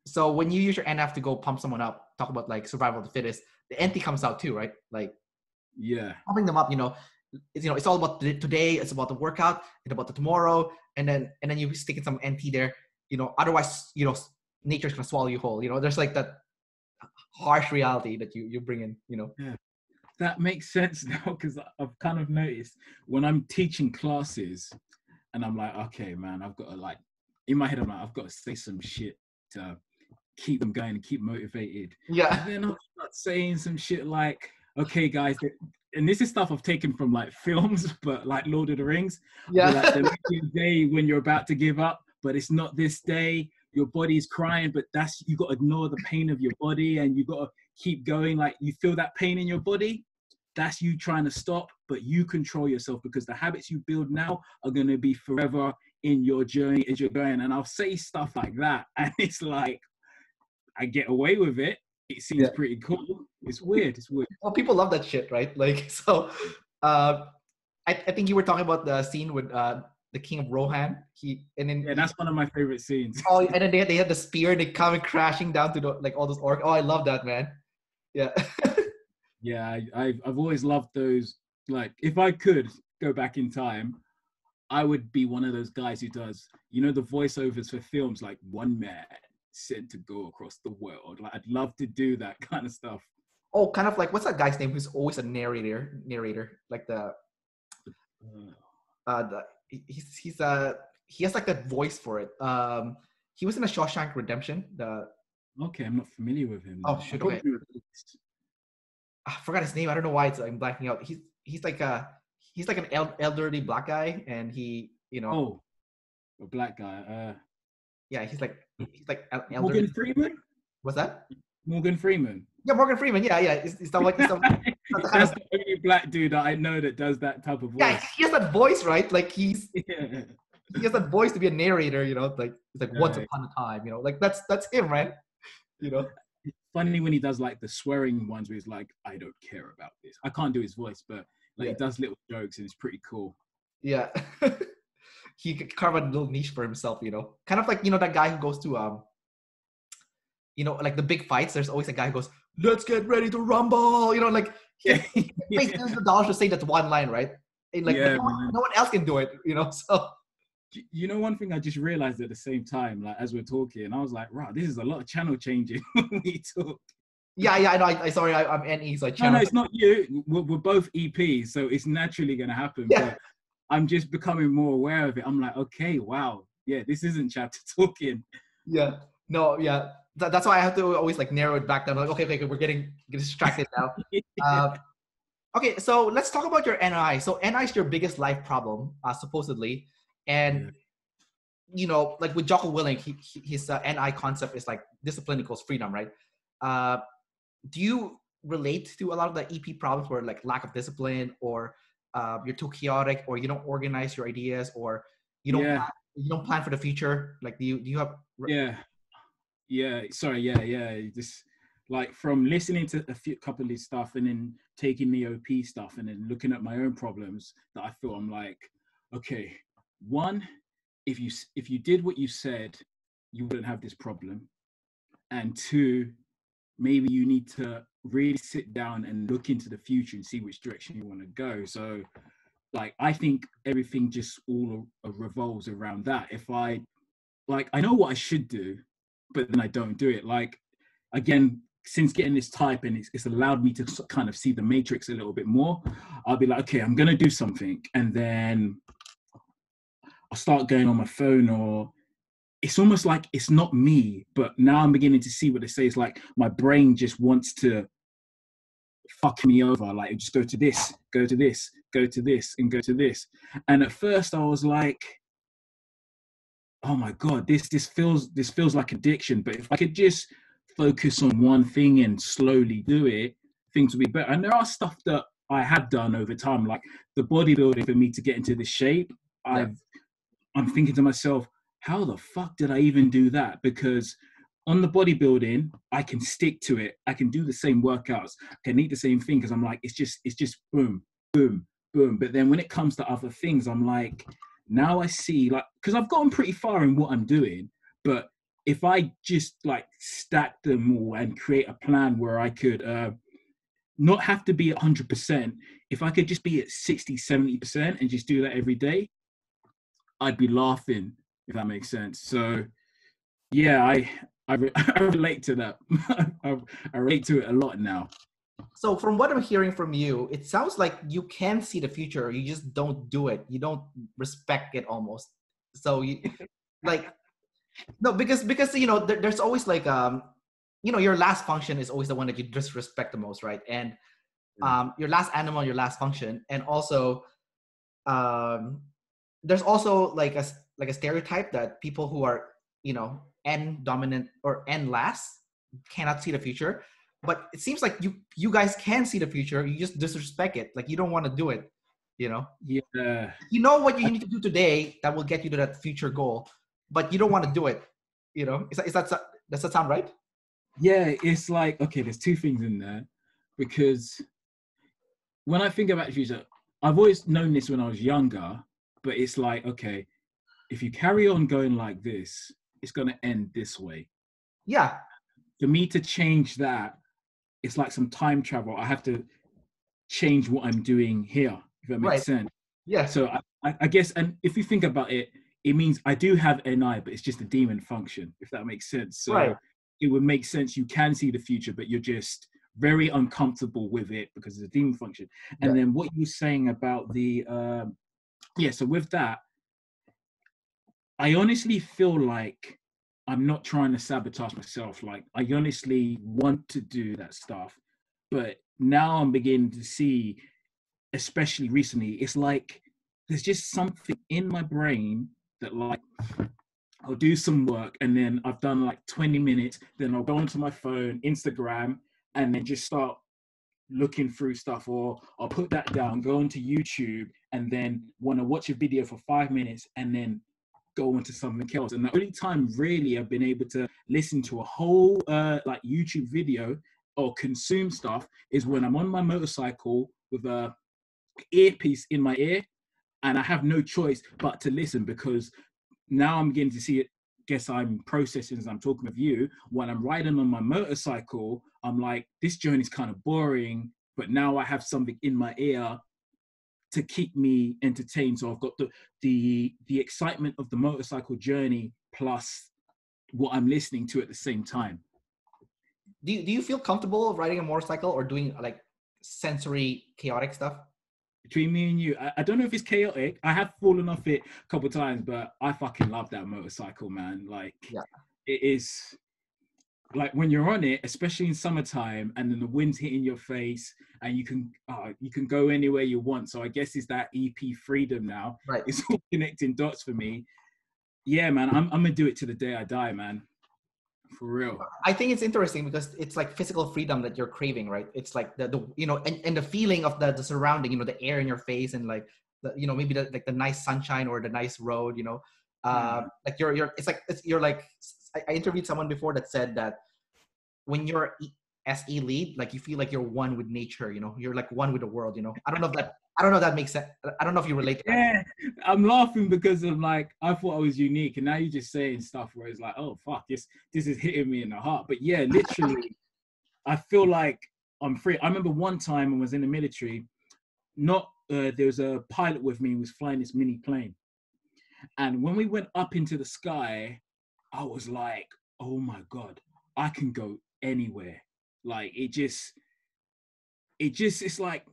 So when you use your NF to go pump someone up, talk about like survival of the fittest, the NT comes out too, right? Like, yeah, pumping them up, it's all about today. It's about the workout. It's about the tomorrow, and then you stick in some NT there. Otherwise, nature's gonna swallow you whole. There's like that harsh reality that you bring in. Yeah, that makes sense now, because I've kind of noticed when I'm teaching classes, and I'm like, okay, man, I've got to like, in my head, I'm like, I've got to say some shit to keep them going and keep motivated. Yeah. And then I'll start saying some shit like, okay, guys, and this is stuff I've taken from like films, but like Lord of the Rings. Yeah. Like, there may be a day when you're about to give up, but it's not this day. Your body's crying, but you got to ignore the pain of your body, and you got to keep going. Like, you feel that pain in your body, that's you trying to stop, but you control yourself, because the habits you build now are going to be forever in your journey as you're going. And I'll say stuff like that, and it's like, I get away with it. It seems pretty cool. It's weird. Well, people love that shit, right? Like, so I think you were talking about the scene with the King of Rohan. That's one of my favorite scenes. Oh, and then they had the spear. They come crashing down to like all those orcs. Oh, I love that, man. Yeah. Yeah, I've always loved those. Like, if I could go back in time, I would be one of those guys who does, the voiceovers for films, like one man said to go across the world. Like, I'd love to do that kind of stuff. Oh, kind of like, what's that guy's name who's always a narrator? Like he has like that voice for it. He was in a Shawshank Redemption. Okay, I'm not familiar with him. Oh shit, okay. I forgot his name. I don't know why I'm blacking out. He's like an elderly black guy, and he, Oh, a black guy. Yeah, he's like elderly. Morgan Freeman? What's that? Morgan Freeman. Yeah, Morgan Freeman. Yeah. It's not like that's the only black dude that I know that does that type of voice. Yeah, he has that voice, right? Like he has that voice to be a narrator. Like it's like once upon a time. Like that's him, right? It's funny when he does like the swearing ones where he's like, I don't care about this. I can't do his voice, but like he does little jokes and it's pretty cool. Yeah. He could carve a little niche for himself, kind of like, that guy who goes to you know, like the big fights, there's always a guy who goes, "Let's get ready to rumble." You know, like he pays millions of dollars to say that one line, right? And like, Yeah, no one else can do it, you know. So you know, one thing I just realized at the same time, like as we're talking, I was like, wow, this is a lot of channel changing when we talk. yeah, I know. Sorry, I'm NE, so I No, channel. it's not you. We're both EPs, so it's naturally going to happen. Yeah. But I'm just becoming more aware of it. I'm like, okay, wow, yeah, this isn't chapter talking. Yeah. No, yeah. That's why I have to always like narrow it back down. Like, okay, we're getting distracted now. Okay, so let's talk about your NI. So NI is your biggest life problem, supposedly, and Yeah. you know, like with Jocko Willink, his NI concept is like discipline equals freedom, right? Uh, do you relate to a lot of the EP problems where like lack of discipline, or you're too chaotic, or you don't organize your ideas, or Yeah. you don't plan for the future? Like, do you have? Yeah. Yeah. Sorry. Yeah. Just like from listening to a couple of these stuff and then taking the OP stuff and then looking at my own problems that I feel I'm like, okay, one, if you did what you said, you wouldn't have this problem. And two, maybe you need to really sit down and look into the future and see which direction you want to go. So like, I think everything just all revolves around that. If I know what I should do, but then I don't do it. Like, again, since getting this type and it's allowed me to kind of see the matrix a little bit more, I'll be like, okay, I'm going to do something. And then I'll start going on my phone, or it's almost like it's not me, but now I'm beginning to see what they say. It's like my brain just wants to fuck me over. Like, just go to this, go to this, go to this, and go to this. And at first I was like, oh my God, this feels like addiction. But if I could just focus on one thing and slowly do it, things will be better. And there are stuff that I have done over time, like the bodybuilding for me to get into this shape. Yeah. I'm thinking to myself, how the fuck did I even do that? Because on the bodybuilding, I can stick to it. I can do the same workouts. I can eat the same thing because I'm like, it's just boom, boom, boom. But then when it comes to other things, I'm like, now I see, like, because I've gotten pretty far in what I'm doing, but if I just like stack them all and create a plan where I could not have to be at 100%, if I could just be at 60, 70% and just do that every day, I'd be laughing, if that makes sense. So yeah, I relate to that. I relate to it a lot now. So from what I'm hearing from you, it sounds like you can see the future. You just don't do it. You don't respect it almost. So you like, no, because you know, there's always like you know, your last function is always the one that you disrespect the most, right? And your last animal, your last function, and also um there's also like a stereotype that people who are, you know, N dominant or N last cannot see the future. But it seems like you guys can see the future. You just disrespect it. Like, you don't want to do it, you know? Yeah. You know what you need to do today that will get you to that future goal, but you don't want to do it, you know? Does that sound right? Yeah, it's like, okay, there's two things in there, because when I think about the future, I've always known this when I was younger, but it's like, okay, if you carry on going like this, it's going to end this way. Yeah. For me to change that, it's like some time travel. I have to change what I'm doing here, if that makes Right. sense. Yeah. So I guess, and if you think about it, it means I do have NI, but it's just a demon function, if that makes sense. So Right. it would make sense. You can see the future, but you're just very uncomfortable with it because it's a demon function. Yeah. And then what you were saying about the, so with that, I honestly feel like I'm not trying to sabotage myself. Like, I honestly want to do that stuff, but now I'm beginning to see, especially recently, it's like there's just something in my brain that, like, I'll do some work and then I've done like 20 minutes, then I'll go onto my phone, Instagram, and then just start looking through stuff, or I'll put that down, go onto YouTube, and then want to watch a video for 5 minutes and then go into something else. And the only time really I've been able to listen to a whole like YouTube video or consume stuff is when I'm on my motorcycle with a earpiece in my ear, and I have no choice but to listen, because now I'm beginning to see it guess I'm processing as I'm talking with you. When I'm riding on my motorcycle, I'm like, this journey's kind of boring, but now I have something in my ear to keep me entertained. So I've got the excitement of the motorcycle journey plus what I'm listening to at the same time. Do you feel comfortable riding a motorcycle or doing like sensory chaotic stuff? Between me and you, I don't know if it's chaotic. I have fallen off it a couple of times, but I fucking love that motorcycle, man. Like, yeah, it is like when you're on it, especially in summertime, and then the wind's hitting your face, and you can go anywhere you want. So I guess it's that EP freedom now. right. It's all connecting dots for me. Yeah, man, I'm gonna do it to the day I die, man. For real. I think it's interesting because it's like physical freedom that you're craving, right? It's like the you know, and the feeling of the surrounding, you know, the air in your face and like the, you know, maybe like the nice sunshine or the nice road, you know, like you're like I interviewed someone before that said that when you're SE lead, like you feel like you're one with nature, you know, you're like one with the world, you know. I don't know if that makes sense. I don't know if you relate to that. Yeah, I'm laughing because of like, I thought I was unique, and now you're just saying stuff where it's like, oh fuck, this is hitting me in the heart. But yeah, literally, I feel like I'm free. I remember one time I was in the military, there was a pilot with me who was flying this mini plane. And when we went up into the sky, I was like, oh my God, I can go anywhere. Like, it's like,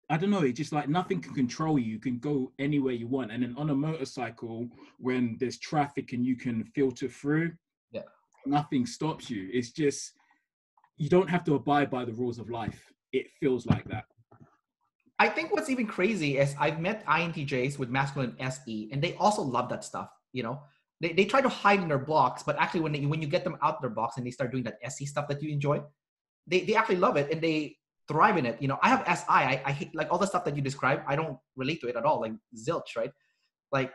I don't know, it's just like nothing can control you. You can go anywhere you want. And then on a motorcycle, when there's traffic and you can filter through, yeah, nothing stops you. It's just, you don't have to abide by the rules of life. It feels like that. I think what's even crazy is I've met INTJs with masculine SE, and they also love that stuff. You know, they try to hide in their blocks, but actually when you get them out their box and they start doing that SE stuff that you enjoy, they actually love it and they thrive in it. You know, I have SI. I hate like all the stuff that you describe. I don't relate to it at all. Like zilch, right? Like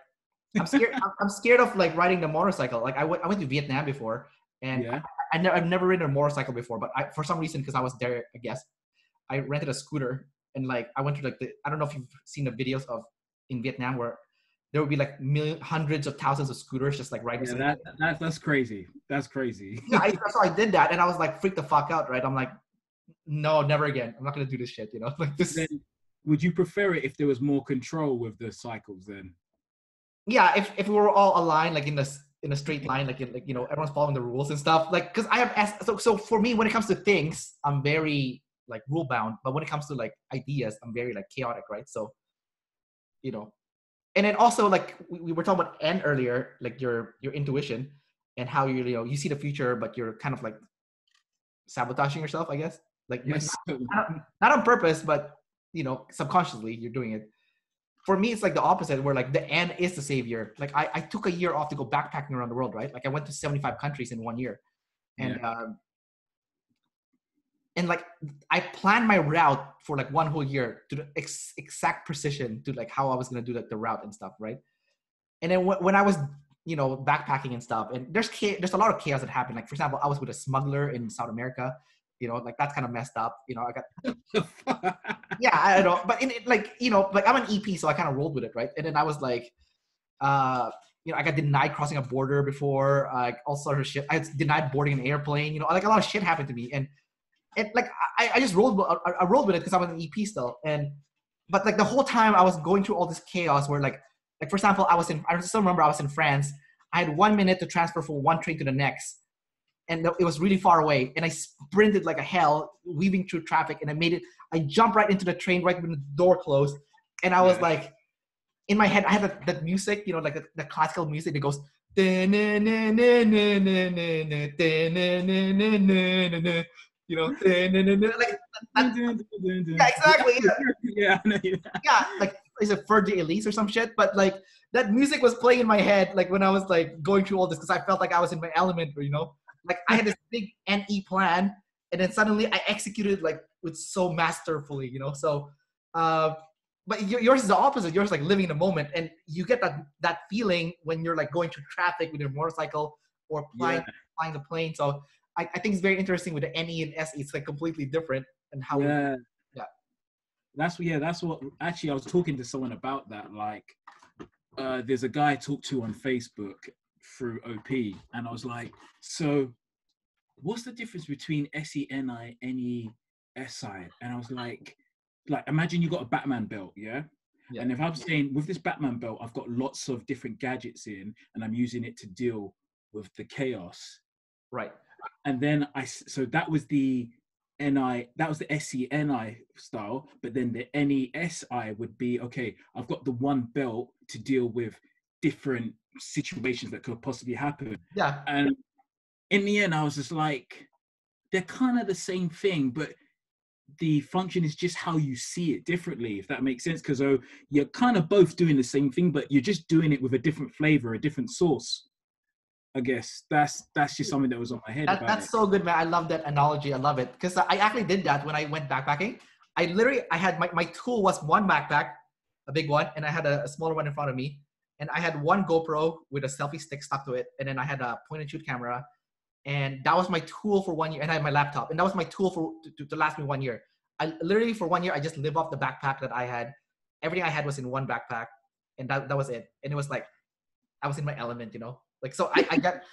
I'm scared. I'm scared of like riding the motorcycle. Like I went to Vietnam before, and Yeah. I've never ridden a motorcycle before. But for some reason, because I was there, I guess I rented a scooter. And like I went to like I don't know if you've seen the videos of in Vietnam where there would be like hundreds of thousands of scooters just like riding. Yeah, that's crazy. That's crazy. Yeah, so I did that, and I was like freaked the fuck out, right? I'm like, no, never again. I'm not gonna do this shit, you know. Like this. Then, would you prefer it if there was more control with the cycles? Then. Yeah, if we were all aligned, like in a straight line, like you know, everyone's following the rules and stuff. Like, because I have so for me, when it comes to things, I'm very like rule bound, but when it comes to like ideas, I'm very like chaotic, right? So, you know, and then also like we were talking about N earlier, like your intuition and how you know you see the future, but you're kind of like sabotaging yourself, I guess. Like Yes. not on purpose, but you know, subconsciously you're doing it. For me, it's like the opposite, where like the N is the savior. Like I took a year off to go backpacking around the world, right? Like I went to 75 countries in 1 year, and Yeah. And like I planned my route for like 1 whole year to the exact precision to like how I was gonna do like the route and stuff, right? And then when I was, you know, backpacking and stuff, and there's a lot of chaos that happened. Like for example, I was with a smuggler in South America, you know, like that's kind of messed up. You know, I got yeah, I don't know, but in it, like you know, like I'm an EP, so I kind of rolled with it, right? And then I was like, you know, I got denied crossing a border before, like all sorts of shit. I was denied boarding an airplane. You know, like a lot of shit happened to me, and like I just rolled with it because I was an EP still, but like the whole time I was going through all this chaos where like for example I still remember I was in France. I had 1 minute to transfer from one train to the next, and it was really far away, and I sprinted like a hell weaving through traffic, and I jumped right into the train right when the door closed, and I was like in my head I had that music, you know, like the classical music that goes you know, like yeah, exactly. Yeah. Yeah, like is it Fur de Elise or some shit? But like that music was playing in my head, like when I was like going through all this, because I felt like I was in my element, you know, like I had this big NE plan, and then suddenly I executed like with so masterfully, you know. So, but yours is the opposite. Yours is like living in the moment, and you get that feeling when you're like going through traffic with your motorcycle or flying the plane. So I think it's very interesting with the NE and SE. It's like completely different, and how that's what actually I was talking to someone about that. Like there's a guy I talked to on Facebook through OP, and I was like, so what's the difference between SENI, NESI? And I was like, imagine you got a Batman belt, yeah? Yeah. And if I'm saying with this Batman belt, I've got lots of different gadgets in, and I'm using it to deal with the chaos. Right. And then so that was the that was the SENI style, but then the NESI would be, okay, I've got the one belt to deal with different situations that could possibly happen. Yeah. And in the end, I was just like, they're kind of the same thing, but the function is just how you see it differently, if that makes sense. Because you're kind of both doing the same thing, but you're just doing it with a different flavor, a different sauce. I guess that's just something that was on my head. That's so good, man. I love that analogy. I love it, because I actually did that when I went backpacking. I had my tool was one backpack, a big one, and I had a smaller one in front of me, and I had one GoPro with a selfie stick stuck to it, and then I had a point and shoot camera, and that was my tool for 1 year. And I had my laptop, and that was my tool to last me 1 year. I literally, for 1 year, I just lived off the backpack that I had. Everything I had was in one backpack, and that was it. And it was like I was in my element, you know. Like, so I get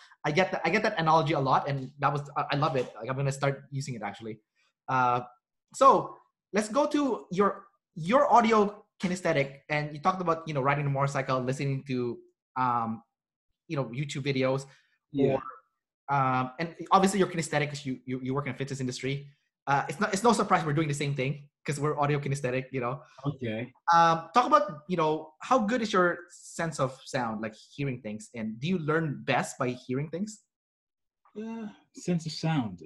that analogy a lot, and I love it. Like, I'm gonna start using it actually. So let's go to your audio kinesthetic, and you talked about, you know, riding a motorcycle, listening to you know, YouTube videos, Yeah. or and obviously you're kinesthetic because you work in the fitness industry. It's no surprise we're doing the same thing because we're audio kinesthetic, you know. Okay. Talk about, you know, how good is your sense of sound, like hearing things, and do you learn best by hearing things? Sense of sound.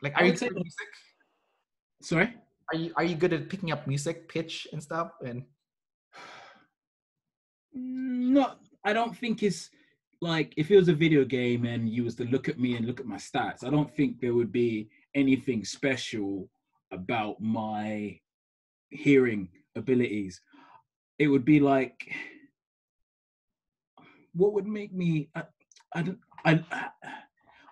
Like, I are you would say good at music? Sorry? Are you good at picking up music, pitch, and stuff? And Not. I don't think it's like, if it was a video game and you was to look at me and look at my stats, I don't think there would be anything special about my hearing abilities. It would be like, what would make me? I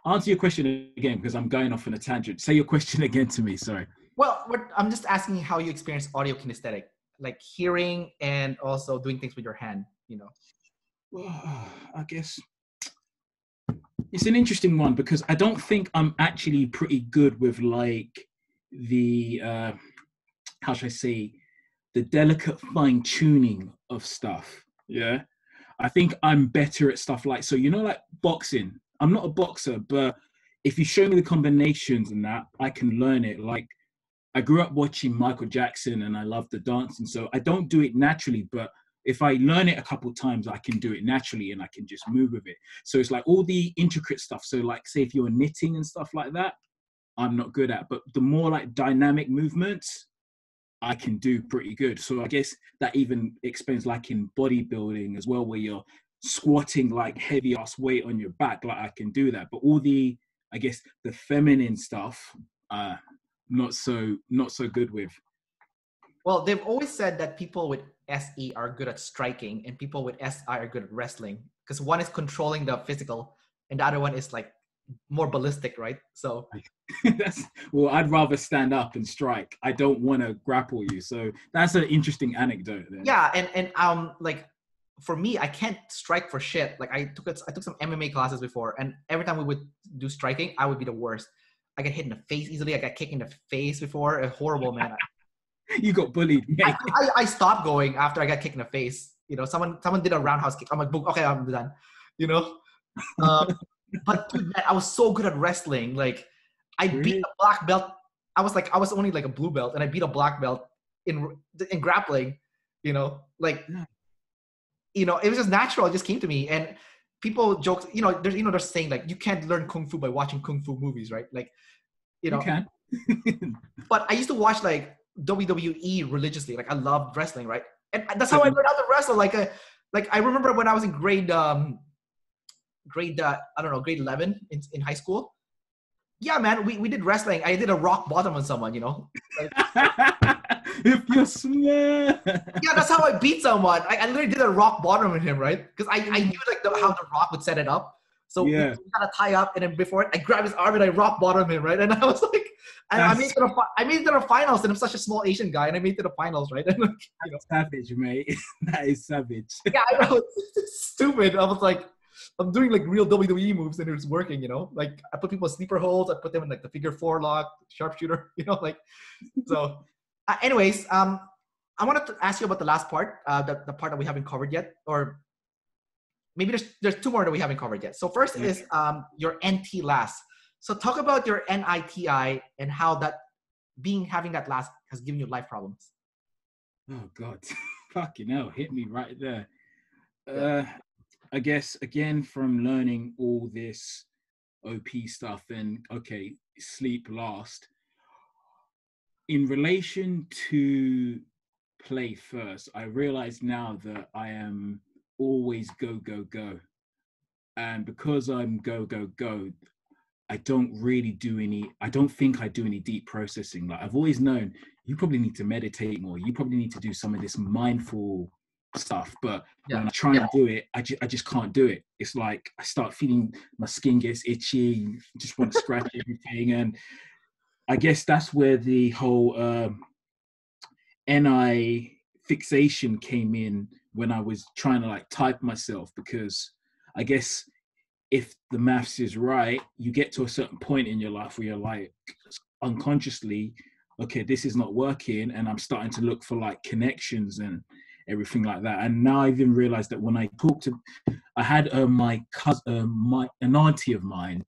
answer your question again, because I'm going off on a tangent. Say your question again to me. Sorry. well, I'm just asking how you experience audio kinesthetic, like hearing and also doing things with your hand, you know. Well, I guess it's an interesting one, because I don't think I'm actually pretty good with like the how should I say, the delicate fine tuning of stuff. Yeah. I think I'm better at stuff like, so, you know, like boxing. I'm not a boxer, but if you show me the combinations and that, I can learn it. Like, I grew up watching Michael Jackson and I love the dancing. So I don't do it naturally, but if I learn it a couple of times, I can do it naturally and I can just move with it. So it's like all the intricate stuff. So like, say if you're knitting and stuff like that, I'm not good at, but the more like dynamic movements, I can do pretty good. So I guess that even explains like in bodybuilding as well, where you're squatting like heavy ass weight on your back, like I can do that. But all the, I guess the feminine stuff, not so good with. Well, they've always said that people with SE are good at striking and people with SI are good at wrestling, because one is controlling the physical and the other one is like more ballistic, right? So Well, I'd rather stand up and strike. I don't want to grapple you. So that's an interesting anecdote then. yeah, and like for me, I can't strike for shit. Like I took some MMA classes before, and every time we would do striking, I would be the worst. I get hit in the face easily. I got kicked in the face before. Horrible, man. You got bullied. I stopped going after I got kicked in the face. You know, someone did a roundhouse kick. I'm like, okay, I'm done. You know, but dude, man, I was so good at wrestling. Like, I beat a black belt. I was only like a blue belt, and I beat a black belt in grappling. You know, like, you know, it was just natural. It just came to me. And people joke, you know, they're saying like, you can't learn kung fu by watching kung fu movies, right? Like, you know, you can. But I used to watch like WWE religiously. Like, I loved wrestling, right? And that's how I learned how to wrestle. Like I remember when I was in grade 11 in high school. Yeah, man, we did wrestling. I did a rock bottom on someone, you know. Like, if you're smart. Yeah, that's how I beat someone. I literally did a rock bottom with him, right? Because I knew like how the rock would set it up. So we got to tie up, and then before it, I grabbed his arm and I rock bottomed him, right? And I was like, I made it to the finals, and I'm such a small Asian guy, and I made it to the finals, right? And like, you know. Savage, mate. That is savage. Yeah, I know. It's stupid. I was like, I'm doing like real WWE moves and it's working, you know? Like I put people in sleeper holds, I put them in like the figure 4 lock, sharpshooter, you know, like, so anyways, I wanted to ask you about the last part, the part that we haven't covered yet, or maybe there's two more that we haven't covered yet. So first is your NT last. So talk about your NITI and how that having that last has given you life problems. Oh God, fucking hell, hit me right there. Yeah. I guess again from learning all this OP stuff and okay, sleep last. In relation to play first, I realize now that I am always go, go, go. And because I'm go, go, go, I don't think I do any deep processing. Like I've always known you probably need to meditate more. You probably need to do some of this mindful stuff. But when I try and do it, I just can't do it. It's like I start feeling my skin gets itchy, just want to scratch everything. And I guess that's where the whole NI fixation came in when I was trying to like type myself, because I guess if the maths is right, you get to a certain point in your life where you're like unconsciously, okay, this is not working, and I'm starting to look for like connections and everything like that. And now I even realized that when I talked to, I had my cousin, an auntie of mine,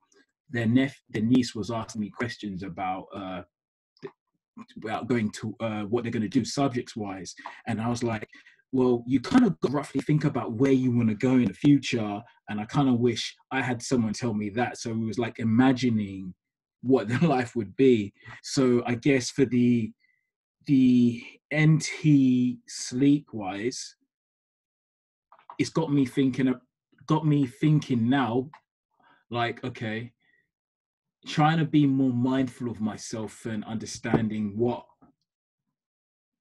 their niece was asking me questions about going to what they're going to do subjects wise, and I was like, well, you kind of roughly think about where you want to go in the future, and I kind of wish I had someone tell me that. So it was like imagining what their life would be. So I guess for the NT sleep wise, it's got me thinking now, like, okay, trying to be more mindful of myself and understanding what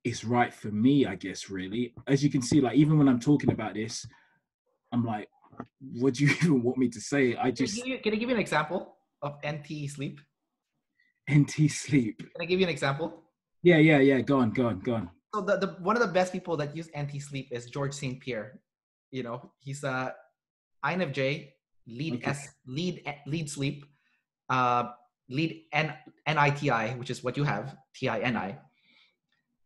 is right for me, I guess, really. As you can see, like, even when I'm talking about this, I'm like, what do you even want me to say? I just... Can I give you an example of NT sleep? NT sleep. Can I give you an example? Yeah. Go on. So the one of the best people that use NT sleep is George St. Pierre. You know, he's a INFJ, lead sleep, lead NITI, which is what you have, TINI.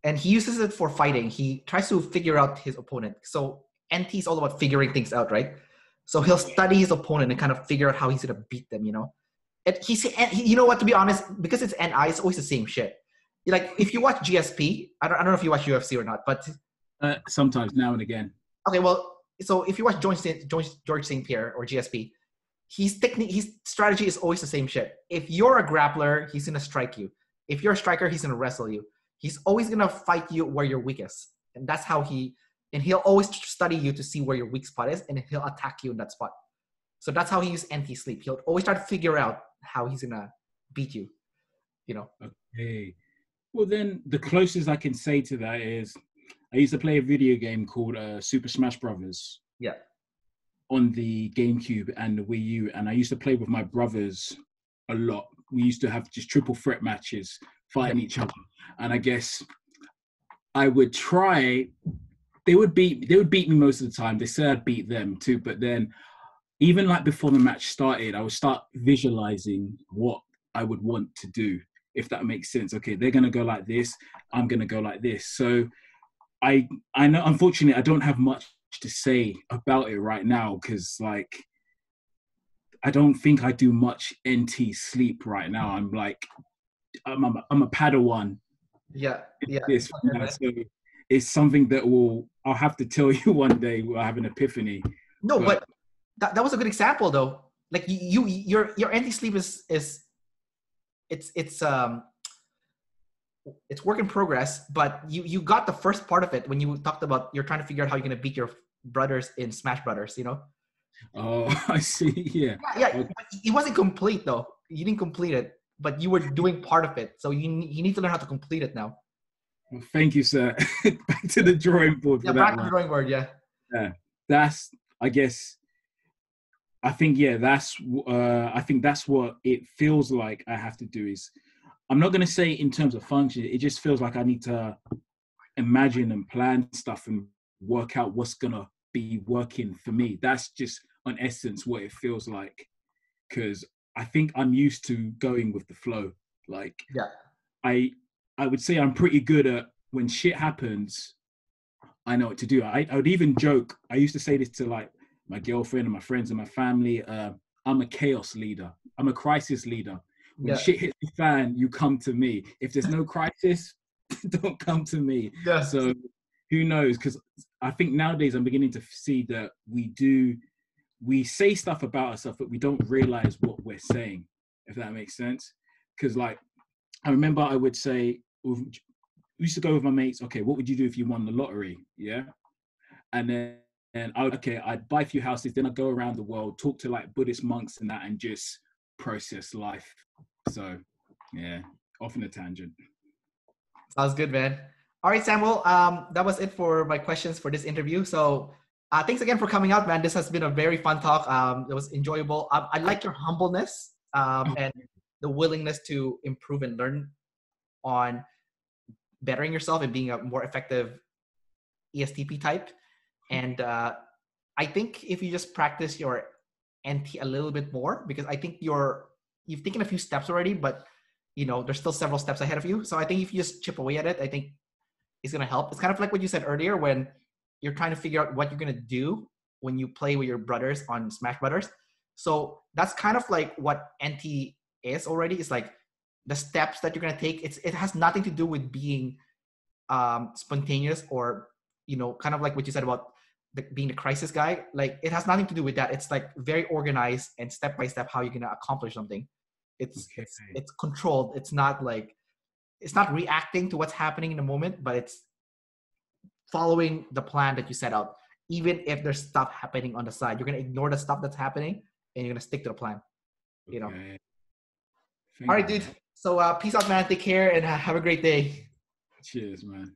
And he uses it for fighting. He tries to figure out his opponent. So NT is all about figuring things out, right? So he'll study his opponent and kind of figure out how he's going to beat them, you know? And you know what, to be honest, because it's NI, it's always the same shit. Like, if you watch GSP, I don't know if you watch UFC or not, but... sometimes, now and again. Okay, well, so if you watch George St. Pierre or GSP, his strategy is always the same shit. If you're a grappler, he's going to strike you. If you're a striker, he's going to wrestle you. He's always going to fight you where you're weakest. And that's how he'll always study you to see where your weak spot is, and he'll attack you in that spot. So that's how he uses NT sleep. He'll always try to figure out how he's going to beat you, you know? Okay. Well, then the closest I can say to that is I used to play a video game called Super Smash Brothers. Yeah. On the GameCube and the Wii U. And I used to play with my brothers a lot. We used to have just triple threat matches, fighting each other. And I guess I would try, they would beat me most of the time. They said I'd beat them too, but then even like before the match started, I would start visualizing what I would want to do, if that makes sense. Okay, they're going to go like this. I'm going to go like this. So I know, unfortunately, I don't have much to say about it right now, because like I don't think I do much NT sleep right now. I'm a Padawan. Yeah. So it's something that I'll have to tell you one day. We'll have an epiphany. No, but that was a good example though. Like your NT sleep is it's work in progress, but you got the first part of it when you talked about you're trying to figure out how you're going to beat your brothers in Smash Brothers, you know? Oh, I see. Yeah. Okay. It wasn't complete though. You didn't complete it, but you were doing part of it. So you need to learn how to complete it now. Well, thank you, sir. Back to the drawing board. Back to the drawing board. Yeah. Yeah. That's, I guess, I think that's what it feels like I have to do. Is I'm not going to say in terms of function. It just feels like I need to imagine and plan stuff and work out what's going to be working for me. That's just on essence what it feels like, because I think I'm used to going with the flow. Like Yeah. I would say I'm pretty good at when shit happens, I know what to do. I would even joke. I used to say this to like my girlfriend and my friends and my family. I'm a chaos leader. I'm a crisis leader. When Yeah. shit hits the fan, you come to me. If there's no crisis, don't come to me. Yeah. So who knows? Because I think nowadays I'm beginning to see that we say stuff about ourselves, but we don't realize what we're saying, if that makes sense. Because like, I remember I would say, we used to go with my mates, okay, what would you do if you won the lottery? Yeah. And then I'd buy a few houses, then I'd go around the world, talk to like Buddhist monks and that, and just process life. So yeah, off on a tangent. Sounds good, man. All right, Samuel. That was it for my questions for this interview. So thanks again for coming out, man. This has been a very fun talk. It was enjoyable. I like your humbleness and the willingness to improve and learn on bettering yourself and being a more effective ESTP type. And I think if you just practice your NT a little bit more, because I think you've taken a few steps already, but there's still several steps ahead of you. So I think if you just chip away at it, I think it's going to help. It's kind of like what you said earlier when you're trying to figure out what you're going to do when you play with your brothers on Smash Brothers. So that's kind of like what NT is already. It's like the steps that you're going to take. It has nothing to do with being spontaneous or, kind of like what you said about being the crisis guy. Like it has nothing to do with that. It's like very organized and step by step how you're going to accomplish something. It's controlled. It's not reacting to what's happening in the moment, but it's following the plan that you set out. Even if there's stuff happening on the side, you're going to ignore the stuff that's happening and you're going to stick to the plan. All right, dude. So peace out, man. Take care and have a great day. Cheers, man.